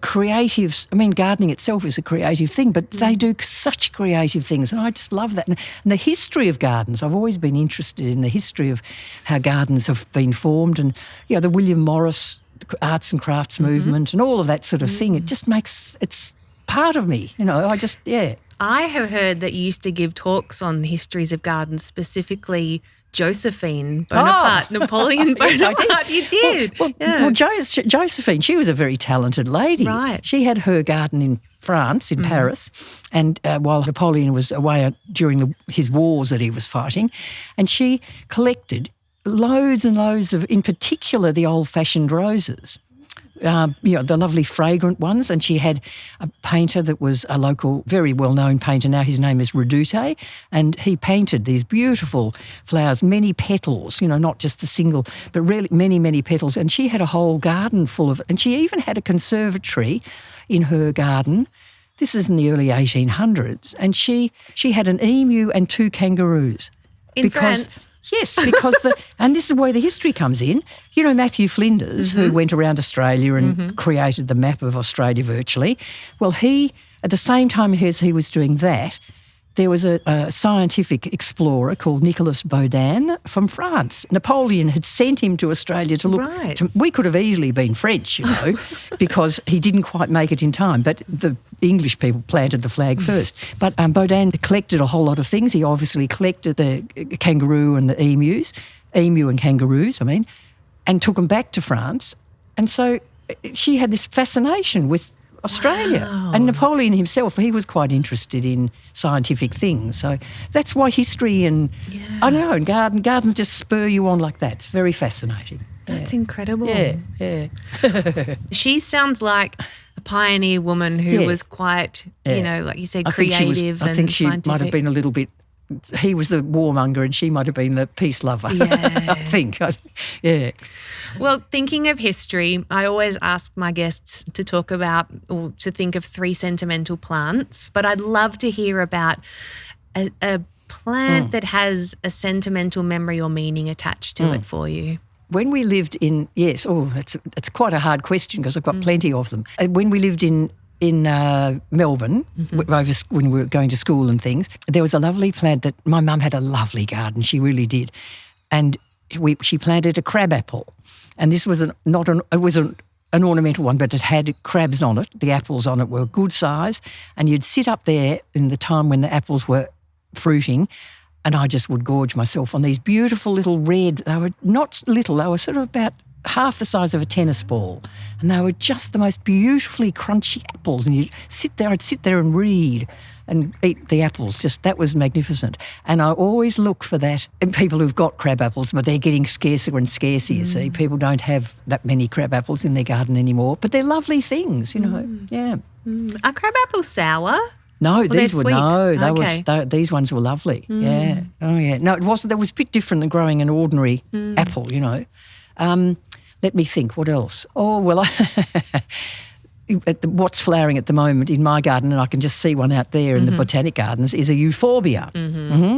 creative. I mean, gardening itself is a creative thing, but they do such creative things, and I just love that. And the history of gardens, I've always been interested in the history of how gardens have been formed, and, the William Morris arts and crafts movement and all of that sort of thing. It just it's part of me, I have heard that you used to give talks on histories of gardens, specifically Josephine Bonaparte, Napoleon Bonaparte. You did. Well, Josephine, she was a very talented lady. Right. She had her garden in France, in Paris, and while Napoleon was away during his wars that he was fighting, and she collected loads and loads of, in particular, the old-fashioned roses. The lovely fragrant ones, and she had a painter that was a local, very well-known painter now. His name is Redoute, and he painted these beautiful flowers, many petals, not just the single, but really many, many petals. And she had a whole garden full of, and she even had a conservatory in her garden. This is in the early 1800s, and she had an emu and 2 kangaroos. In France? Yes, because and this is where the history comes in. Matthew Flinders, who went around Australia and created the map of Australia virtually. Well, at the same time as he was doing that, there was a scientific explorer called Nicolas Baudin from France. Napoleon had sent him to Australia to look. Right. We could have easily been French, because he didn't quite make it in time. But the English people planted the flag first. But Baudin collected a whole lot of things. He obviously collected the kangaroo and the emu and kangaroos, and took them back to France. And so she had this fascination with Australia. Wow. And Napoleon himself, he was quite interested in scientific things. So that's why history and, I don't know, and gardens just spur you on like that. It's very fascinating. That's incredible. Yeah. She sounds like a pioneer woman who was quite, like you said, creative and scientific. I think she might have been a little bit, he was the warmonger and she might have been the peace lover, I think. Yeah. Well, thinking of history, I always ask my guests to talk about or to think of 3 sentimental plants, but I'd love to hear about a plant that has a sentimental memory or meaning attached to it for you. When we lived in, it's quite a hard question because I've got plenty of them. When we lived in in Melbourne, when we were going to school and things, there was a lovely plant that my mum had a lovely garden. She really did. And she planted a crabapple. And this was an ornamental one, but it had crabs on it. The apples on it were good size. And you'd sit up there in the time when the apples were fruiting, and I just would gorge myself on these beautiful little red, they were not little, they were sort of about half the size of a tennis ball. And they were just the most beautifully crunchy apples. And I'd sit there and read and eat the apples. Just, that was magnificent. And I always look for that in people who've got crab apples, but they're getting scarcer and scarcer, you see. People don't have that many crab apples in their garden anymore, but they're lovely things, you know. Yeah. Are crab apples sour? No, these were sweet. These ones were lovely. Yeah. Oh yeah. No, it wasn't. That was a bit different than growing an ordinary apple, you know. Let me think. What else? Oh well, what's flowering at the moment in my garden, and I can just see one out there in the Botanic Gardens, is a euphorbia.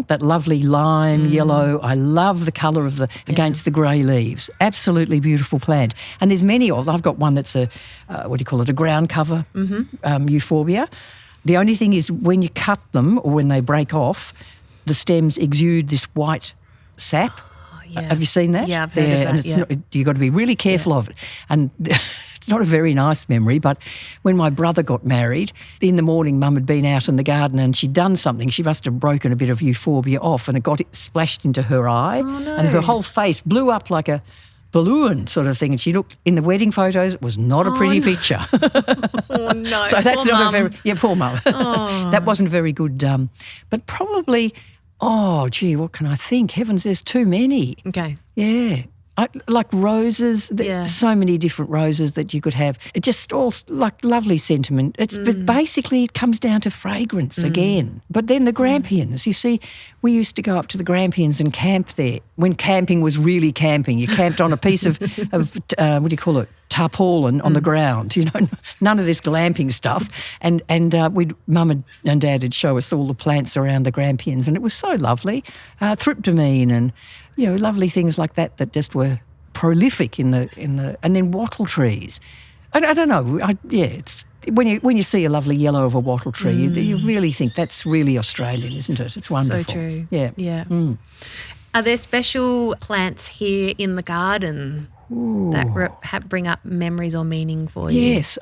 That lovely lime yellow. I love the colour of against the grey leaves. Absolutely beautiful plant. And there's many of. I've got one that's a a ground cover euphorbia. The only thing is when you cut them or when they break off, the stems exude this white sap. Oh, yeah. Have you seen that? Yeah, I've heard of that. You've got to be really careful of it. And it's not a very nice memory, but when my brother got married, in the morning Mum had been out in the garden and she'd done something. She must have broken a bit of euphorbia off and it got splashed into her eye. Oh, no. And her whole face blew up like a balloon sort of thing, and she looked in the wedding photos. It was not a pretty picture. Oh no! So that's poor not mum. a very poor mum. Oh. That wasn't very good. But probably, oh gee, what can I think? Heavens, there's too many. Okay. Yeah. Like roses, so many different roses that you could have. It just all like lovely sentiment. But basically it comes down to fragrance again. But then the Grampians, you see, we used to go up to the Grampians and camp there when camping was really camping. You camped on a piece of tarpaulin on the ground, you know, none of this glamping stuff. And Mum and Dad would show us all the plants around the Grampians, and it was so lovely. Thryptomene and, you know, lovely things like that just were prolific in the and then wattle trees. I don't know. It's when you see a lovely yellow of a wattle tree, you really think that's really Australian, isn't it? It's wonderful. So true. Yeah. Yeah. Are there special plants here in the garden that bring up memories or meaning for you? Yes.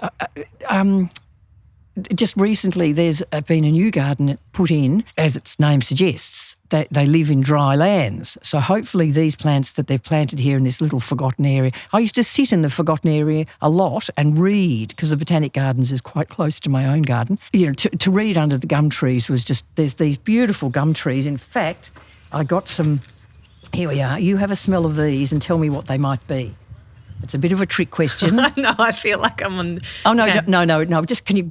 Just recently there's been a new garden put in, as its name suggests, that they live in dry lands. So hopefully these plants that they've planted here in this little forgotten area. I used to sit in the forgotten area a lot and read, because the Botanic Gardens is quite close to my own garden. You know, to read under the gum trees was just, there's these beautiful gum trees. In fact, I got some, here we are. You have a smell of these and tell me what they might be. It's a bit of a trick question. No, I feel like I'm on... Oh, no, okay. No. Can you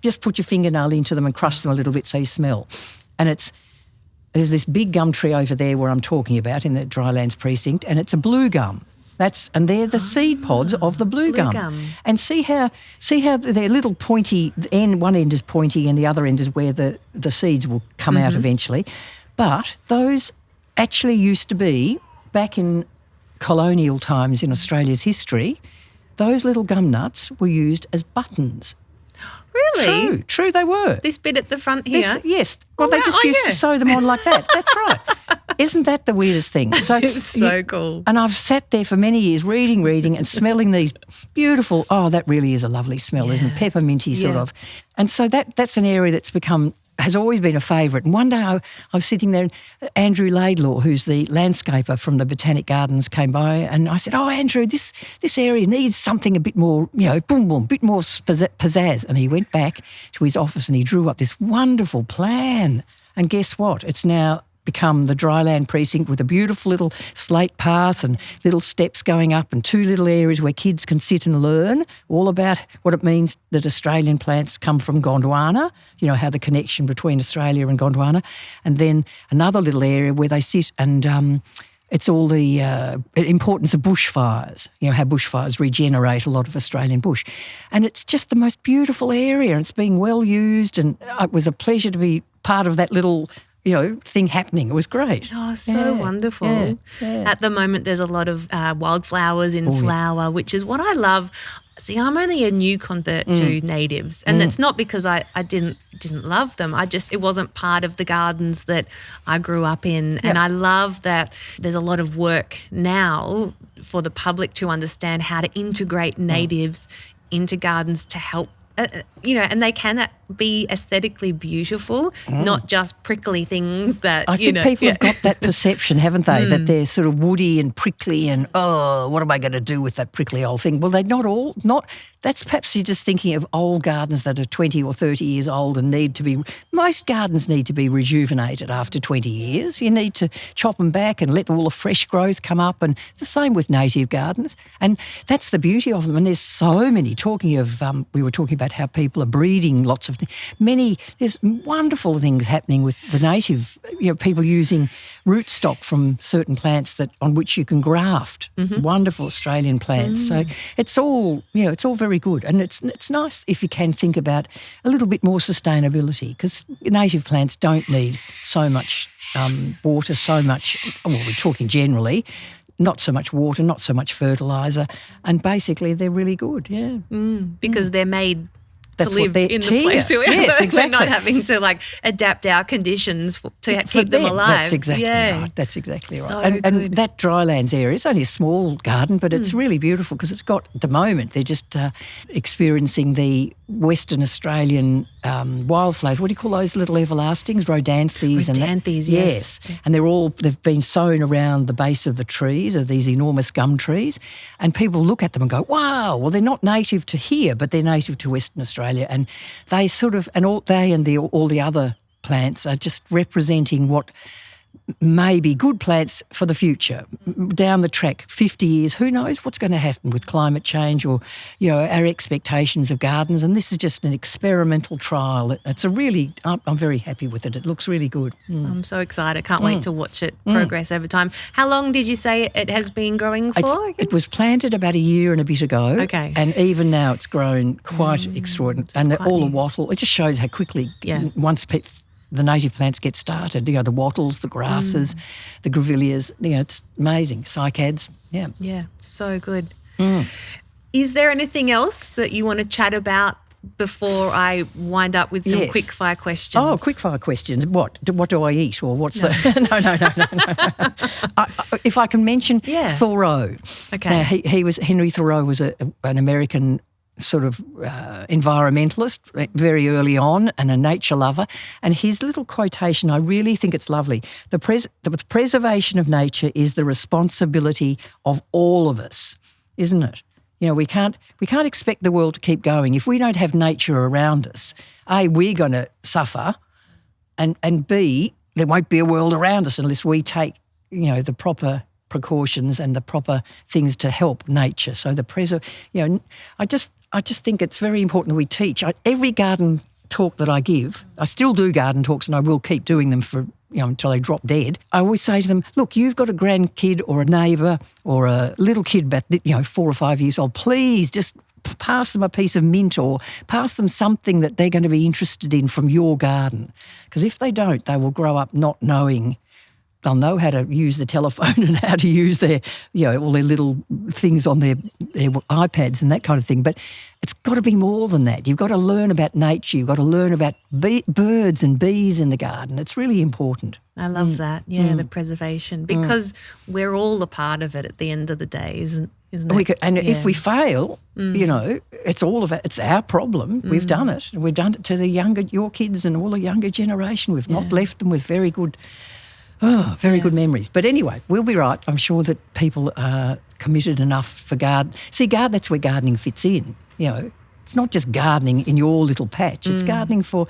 just put your fingernail into them and crush them a little bit so you smell? And there's this big gum tree over there where I'm talking about in the Drylands precinct, and it's a blue gum. And they're the seed pods of the blue gum. And see how they're little pointy, one end is pointy and the other end is where the seeds will come out eventually. But those actually used to be, back in colonial times in Australia's history, those little gum nuts were used as buttons. Really? True, they were. This bit at the front here? Yes. Well, they just used to sew them on like that. That's right. Isn't that the weirdest thing? So it's so cool. And I've sat there for many years reading and smelling these beautiful, that really is a lovely smell, isn't it? Pepperminty sort of. And so that's an area that's has always been a favourite. And one day I was sitting there and Andrew Laidlaw, who's the landscaper from the Botanic Gardens, came by and I said, Andrew, this area needs something a bit more, boom, bit more pizzazz. And he went back to his office and he drew up this wonderful plan. And guess what? It's now become the Dryland precinct with a beautiful little slate path and little steps going up and two little areas where kids can sit and learn all about what it means that Australian plants come from Gondwana, how the connection between Australia and Gondwana, and then another little area where they sit and it's all the importance of bushfires, how bushfires regenerate a lot of Australian bush. And it's just the most beautiful area and it's being well used, and it was a pleasure to be part of that little thing happening. It was great. Oh, so wonderful. Yeah. At the moment, there's a lot of wildflowers in flower, which is what I love See, I'm only a new convert to natives, and it's not because I didn't love them. It wasn't part of the gardens that I grew up in. And I love that there's a lot of work now for the public to understand how to integrate natives into gardens to help, and they can be aesthetically beautiful, not just prickly things that, I think people have got that perception, haven't they, that they're sort of woody and prickly and, what am I going to do with that prickly old thing? Well, they're not. That's perhaps you're just thinking of old gardens that are 20 or 30 years old and most gardens need to be rejuvenated after 20 years. You need to chop them back and let all the fresh growth come up, and the same with native gardens. And that's the beauty of them. And there's so many, we were talking about how people are breeding lots of things. There's wonderful things happening with the native, people using rootstock from certain plants on which you can graft wonderful Australian plants. So it's all very good, and it's nice if you can think about a little bit more sustainability, because native plants don't need so much water, we're talking generally, not so much water, not so much fertiliser, and basically they're really good, because they're made to live in the place where we're not having to adapt our conditions to keep them alive. That's exactly right. That's exactly right. And that drylands area, it's only a small garden, but it's really beautiful because it's got, at the moment, they're just experiencing the Western Australian wildflowers. What do you call those little everlastings? Rhodanthes. Rhodanthes, yes. And they've been sown around the base of the trees, of these enormous gum trees, and people look at them and go, wow, well, they're not native to here, but they're native to Western Australia. And they all the other plants are just representing what may be good plants for the future. Down the track, 50 years, who knows what's going to happen with climate change or, our expectations of gardens. And this is just an experimental trial. I'm very happy with it. It looks really good. I'm so excited. Can't wait to watch it progress over time. How long did you say it has been growing for? It was planted about a year and a bit ago. Okay. And even now it's grown quite extraordinary. And all the wattle, it just shows how quickly once the native plants get started, the wattles, the grasses, the grevilleas, it's amazing. Cycads, Yeah, so good. Is there anything else that you want to chat about before I wind up with some quick fire questions? Oh, quick fire questions. What do I eat, or what's the... No. If I can mention Thoreau. Okay. Now, Henry Thoreau was an American sort of environmentalist very early on and a nature lover. And his little quotation, I really think it's lovely. The preservation of nature is the responsibility of all of us, isn't it? We can't expect the world to keep going. If we don't have nature around us, A, we're going to suffer, and B, there won't be a world around us unless we take, the proper precautions and the proper things to help nature. So I just think it's very important that we teach. Every garden talk that I give, I still do garden talks and I will keep doing them for until they drop dead. I always say to them, look, you've got a grandkid or a neighbour or a little kid about 4 or 5 years old, please just pass them a piece of mint or pass them something that they're going to be interested in from your garden. Because if they don't, they will grow up not knowing. They'll know how to use the telephone and how to use their, all their little things on their iPads and that kind of thing. But it's got to be more than that. You've got to learn about nature. You've got to learn about birds and bees in the garden. It's really important. I love that. Yeah, the preservation, because we're all a part of it at the end of the day, isn't it? If we fail, it's our problem. We've done it. We've done it to your kids and all the younger generation. We've not left them with very good good memories. But anyway, we'll be right. I'm sure that people are committed enough for garden. See, that's where gardening fits in. It's not just gardening in your little patch. It's gardening for,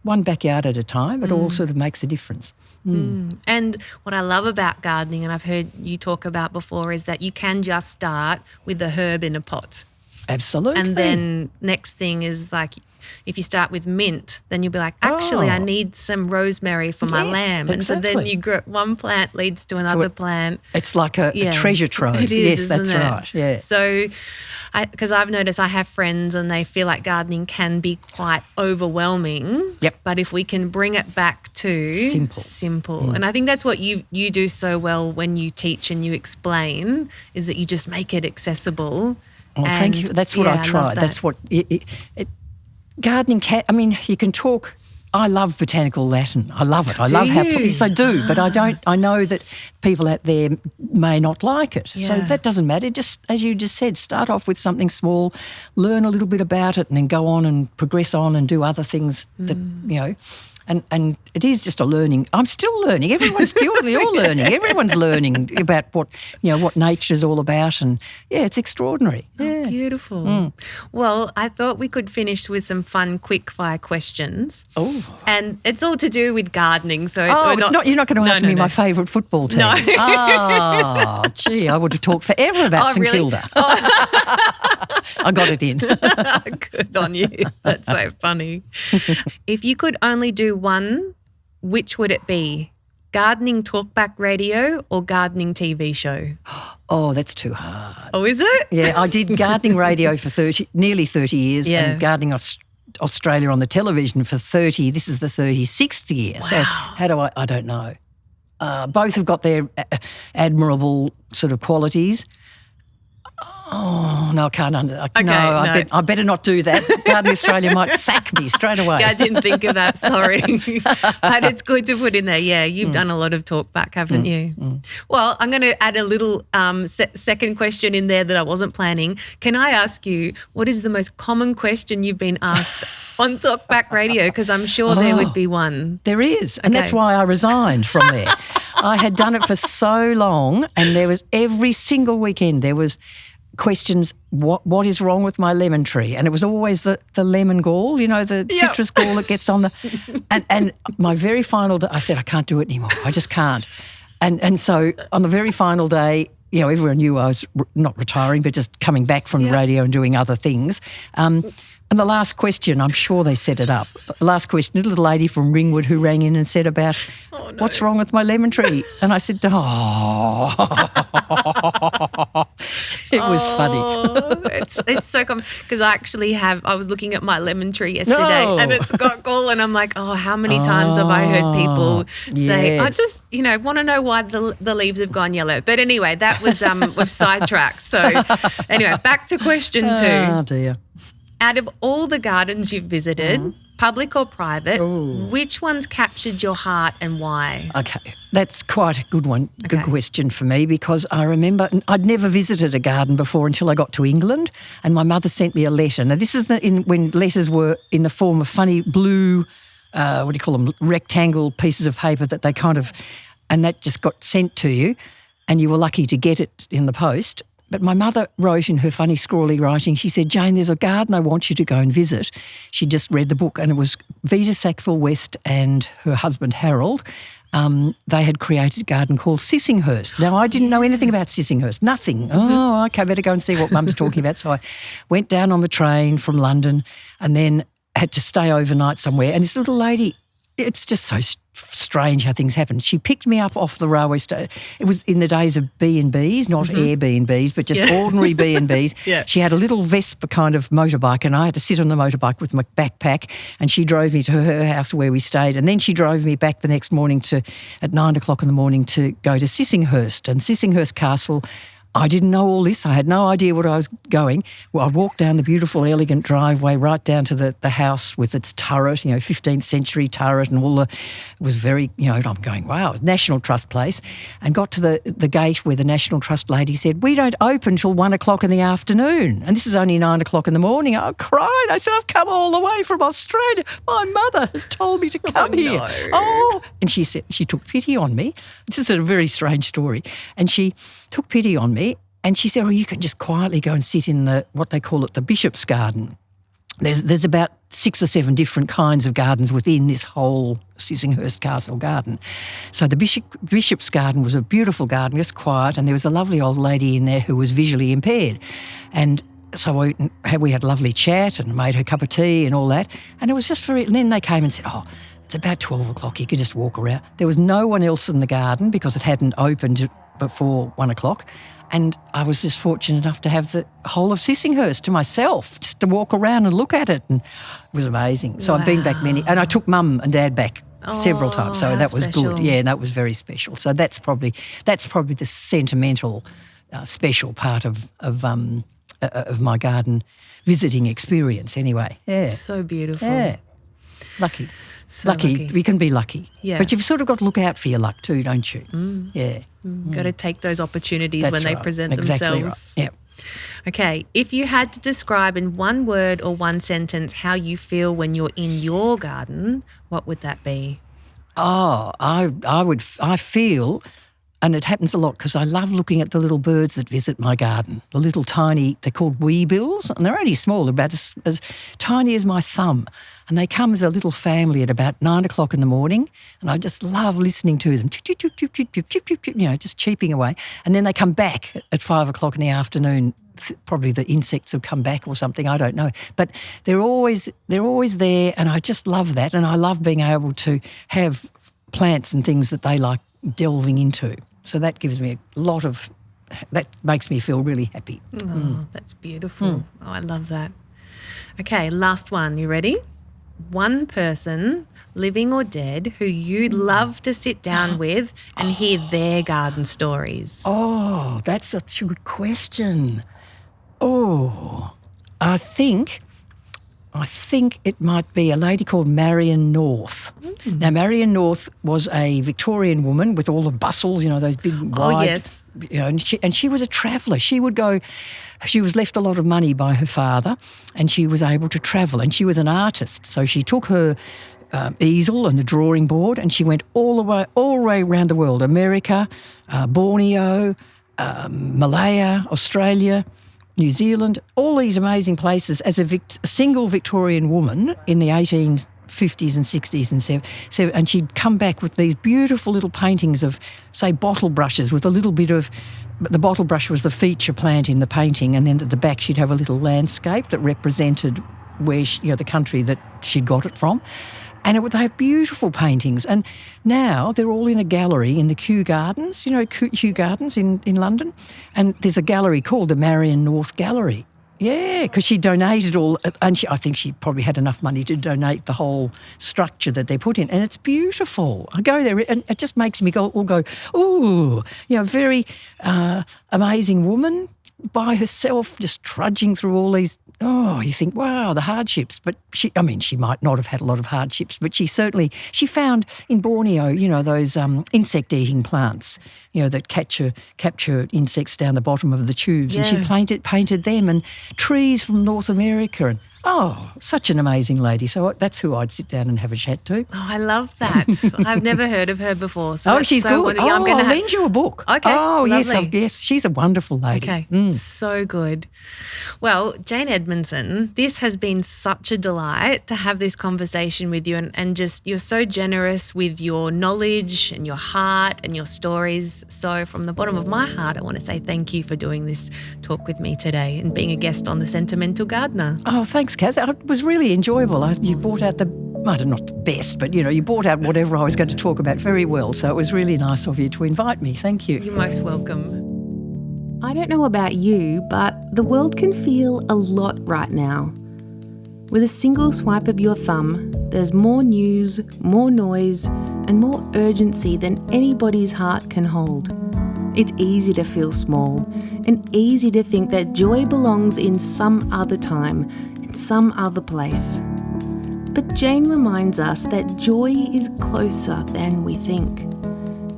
one backyard at a time. It all sort of makes a difference. And what I love about gardening, and I've heard you talk about before, is that you can just start with a herb in a pot. Absolutely. And then next thing is if you start with mint, then you'll be like, actually, I need some rosemary for my lamb. And so then you grow, one plant leads to another plant. It's like a treasure trove. It is, yes, that's right. Yeah. So, because I've noticed I have friends and they feel like gardening can be quite overwhelming. Yep. But if we can bring it back to simple. And I think that's what you do so well when you teach and you explain, is that you just make it accessible Well, thank you. That's what I tried. That's what gardening can. I mean, you can talk. I love botanical Latin. I love it. I love how. Yes, I do. But I don't. I know that people out there may not like it. Yeah. So that doesn't matter. Just as you just said, start off with something small, learn a little bit about it, and then go on and progress on and do other things that And it is just a learning. I'm still learning. Everyone's still all learning. Everyone's learning about what nature's all about, and it's extraordinary. Oh, beautiful. Well, I thought we could finish with some fun quick fire questions. Oh, and it's all to do with gardening. So you're not going to ask me my favourite football team. No. Oh, gee, I would have talked forever about St Kilda. I got it in. Good on you. That's so funny. If you could only do one, which would it be? Gardening talkback radio or gardening TV show? Oh, that's too hard. Oh, is it? Yeah, I did gardening radio for nearly 30 years and gardening Australia on the television for 30. This is the 36th year. Wow. So how do I don't know. Both have got their admirable sort of qualities. Oh, no, I can't I better not do that. Gardening Australia might sack me straight away. Yeah, I didn't think of that, sorry. But it's good to put in there. Yeah, you've done a lot of talk back, haven't you? Well, I'm going to add a little second question in there that I wasn't planning. Can I ask you, what is the most common question you've been asked on Talkback Radio? Because I'm sure there would be one. There is, and that's why I resigned from there. I had done it for so long, and there was every single weekend there was questions, what is wrong with my lemon tree? And it was always the lemon gall, the citrus gall that gets on the... And my very final day, I said, I can't do it anymore. I just can't. And so on the very final day, everyone knew I was not retiring, but just coming back from radio and doing other things. And the last question, I'm sure they set it up. The last question, a little lady from Ringwood who rang in and said about, what's wrong with my lemon tree? And I said, It was funny. It's so common because I was looking at my lemon tree yesterday and it's got gall, and I'm like, how many times have I heard people say, I just, want to know why the leaves have gone yellow. But anyway, that was we've sidetracked. So anyway, back to question 2. Oh dear. Out of all the gardens you've visited, public or private, which ones captured your heart and why? Okay, that's quite a good one. Good question for me, because I remember I'd never visited a garden before until I got to England, and my mother sent me a letter. Now, this is when letters were in the form of funny blue, rectangle pieces of paper that they and that just got sent to you, and you were lucky to get it in the post. But my mother wrote in her funny scrawly writing, she said, Jane, there's a garden I want you to go and visit. She just read the book, and it was Vita Sackville-West and her husband Harold. They had created a garden called Sissinghurst. Now, I didn't know anything about Sissinghurst, nothing. Oh, okay, better go and see what Mum's talking about. So I went down on the train from London and then had to stay overnight somewhere. And this little lady, it's just so strange how things happen. She picked me up off the railway station. It was in the days of B&Bs, not Airbnbs, but just ordinary B&Bs. She had a little Vespa kind of motorbike, and I had to sit on the motorbike with my backpack, and she drove me to her house where we stayed, and then she drove me back the next morning at 9 o'clock in the morning to go to Sissinghurst. And Sissinghurst Castle, I didn't know all this. I had no idea what I was going. Well, I walked down the beautiful, elegant driveway right down to the house with its turret, 15th century turret and all it was very, I'm going, wow, it's National Trust place, and got to the gate where the National Trust lady said, we don't open till 1 o'clock in the afternoon. And this is only 9 o'clock in the morning. I cried. I said, I've come all the way from Australia. My mother has told me to come here. No. Oh, and she said, she took pity on me. This is a very strange story. And she took pity on me, and she said, you can just quietly go and sit in what they call it, the Bishop's Garden. There's about 6 or 7 different kinds of gardens within this whole Sissinghurst Castle garden. So the Bishop's Garden was a beautiful garden, just quiet, and there was a lovely old lady in there who was visually impaired. And so we had a lovely chat and made her a cup of tea and all that, and it was just and then they came and said, it's about 12 o'clock, you could just walk around. There was no one else in the garden because it hadn't opened before 1 o'clock. And I was just fortunate enough to have the whole of Sissinghurst to myself, just to walk around and look at it. And it was amazing. So I've been back and I took Mum and Dad back several times. So that was good. Yeah, that was very special. So that's probably the sentimental, special part of of my garden visiting experience anyway. Yeah. So beautiful. Yeah. Lucky. So lucky. We can be lucky. Yeah. But you've sort of got to look out for your luck too, don't you? Yeah. Got to take those opportunities That's when they right. present Exactly themselves. right. Yeah. Okay, if you had to describe in one word or one sentence how you feel when you're in your garden, what would that be? Oh, I feel, and it happens a lot because I love looking at the little birds that visit my garden, the little tiny, they're called weebills, and they're only small, about as tiny as my thumb. And they come as a little family at about 9 o'clock in the morning, and I just love listening to them, chip, chip, chip, chip, chip, chip, chip, chip, you know, just cheeping away. And then they come back at 5 o'clock in the afternoon. Probably the insects have come back or something, I don't know. But they're always there, and I just love that. And I love being able to have plants and things that they like delving into. So that gives me a lot of, that makes me feel really happy. Oh, that's beautiful. Oh, I love that. Okay, last one. You ready? One person, living or dead, who you'd love to sit down with and hear their garden stories. Oh, that's such a good question. Oh, I think it might be a lady called Marion North. Now, Marion North was a Victorian woman with all the bustles, you know, those big wide. Yes. You know, and she was a traveller. She would go. She was left a lot of money by her father, and she was able to travel. And she was an artist, so she took her easel and the drawing board, and she went all the way around the world: America, Borneo, Malaya, Australia, New Zealand, all these amazing places as a single Victorian woman in the 1850s and 60s and and she'd come back with these beautiful little paintings of, say, bottle brushes with a little bit of, the bottle brush was the feature plant in the painting, and then at the back she'd have a little landscape that represented where the country that she'd got it from. And they were beautiful paintings. And now they're all in a gallery in the Kew Gardens, you know, Kew Gardens in London. And there's a gallery called the Marion North Gallery. Yeah, because she donated all, and I think she probably had enough money to donate the whole structure that they put in. And it's beautiful. I go there and it just makes me go, ooh, you know, very amazing woman by herself, just trudging through all these. Oh, you think, wow, the hardships. But she might not have had a lot of hardships, but she found in Borneo, you know, those insect-eating plants, you know, that capture insects down the bottom of the tubes. Yeah. And she painted them, and trees from North America. And such an amazing lady. So that's who I'd sit down and have a chat to. Oh, I love that. I've never heard of her before. So She's so good. I'll lend you a book. Okay, Oh, lovely. yes, she's a wonderful lady. Okay, so good. Well, Jane Edmanson, this has been such a delight to have this conversation with you, and just you're so generous with your knowledge and your heart and your stories. So from the bottom of my heart, I want to say thank you for doing this talk with me today and being a guest on the Sentimental Gardener. Oh, thanks, Cass. It was really enjoyable. You brought out not the best, but, you know, you brought out whatever I was going to talk about very well. So it was really nice of you to invite me. Thank you. You're most welcome. I don't know about you, but the world can feel a lot right now. With a single swipe of your thumb, there's more news, more noise, and more urgency than anybody's heart can hold. It's easy to feel small and easy to think that joy belongs in some other time, in some other place. But Jane reminds us that joy is closer than we think.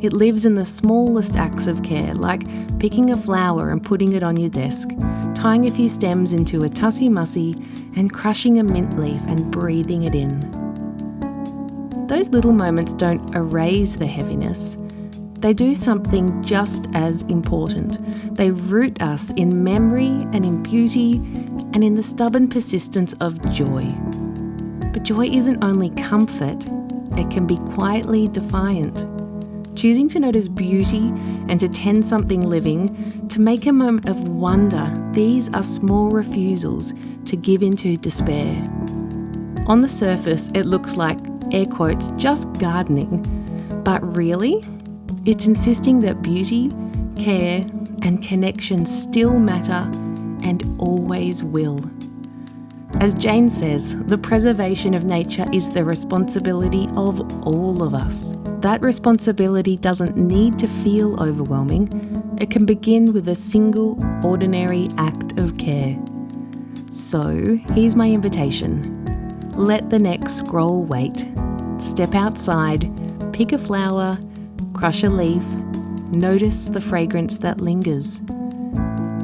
It lives in the smallest acts of care, like picking a flower and putting it on your desk, tying a few stems into a tussie-mussy, and crushing a mint leaf and breathing it in. Those little moments don't erase the heaviness. They do something just as important. They root us in memory and in beauty and in the stubborn persistence of joy. But joy isn't only comfort, it can be quietly defiant. Choosing to notice beauty and to tend something living, to make a moment of wonder, these are small refusals to give into despair. On the surface, it looks like, air quotes, just gardening. But really, it's insisting that beauty, care, and connection still matter and always will. As Jane says, the preservation of nature is the responsibility of all of us. That responsibility doesn't need to feel overwhelming, it can begin with a single, ordinary act of care. So, here's my invitation. Let the next scroll wait. Step outside, pick a flower, crush a leaf, notice the fragrance that lingers.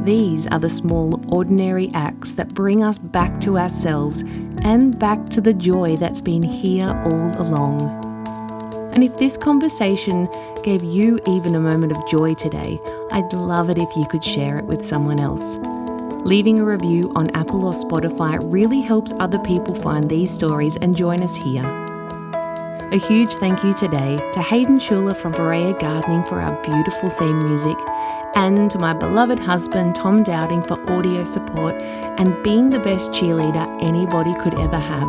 These are the small, ordinary acts that bring us back to ourselves and back to the joy that's been here all along. And if this conversation gave you even a moment of joy today, I'd love it if you could share it with someone else. Leaving a review on Apple or Spotify really helps other people find these stories and join us here. A huge thank you today to Hayden Schuler from Berea Gardening for our beautiful theme music, and to my beloved husband Tom Dowding for audio support and being the best cheerleader anybody could ever have.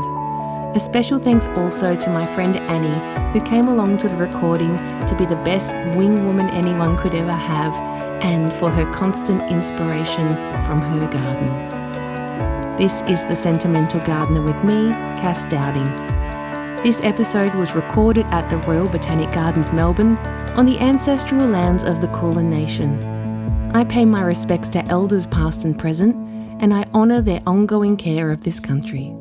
A special thanks also to my friend Annie, who came along to the recording to be the best wing woman anyone could ever have, and for her constant inspiration from her garden. This is The Sentimental Gardener with me, Cass Dowding. This episode was recorded at the Royal Botanic Gardens, Melbourne, on the ancestral lands of the Kulin Nation. I pay my respects to elders past and present, and I honour their ongoing care of this country.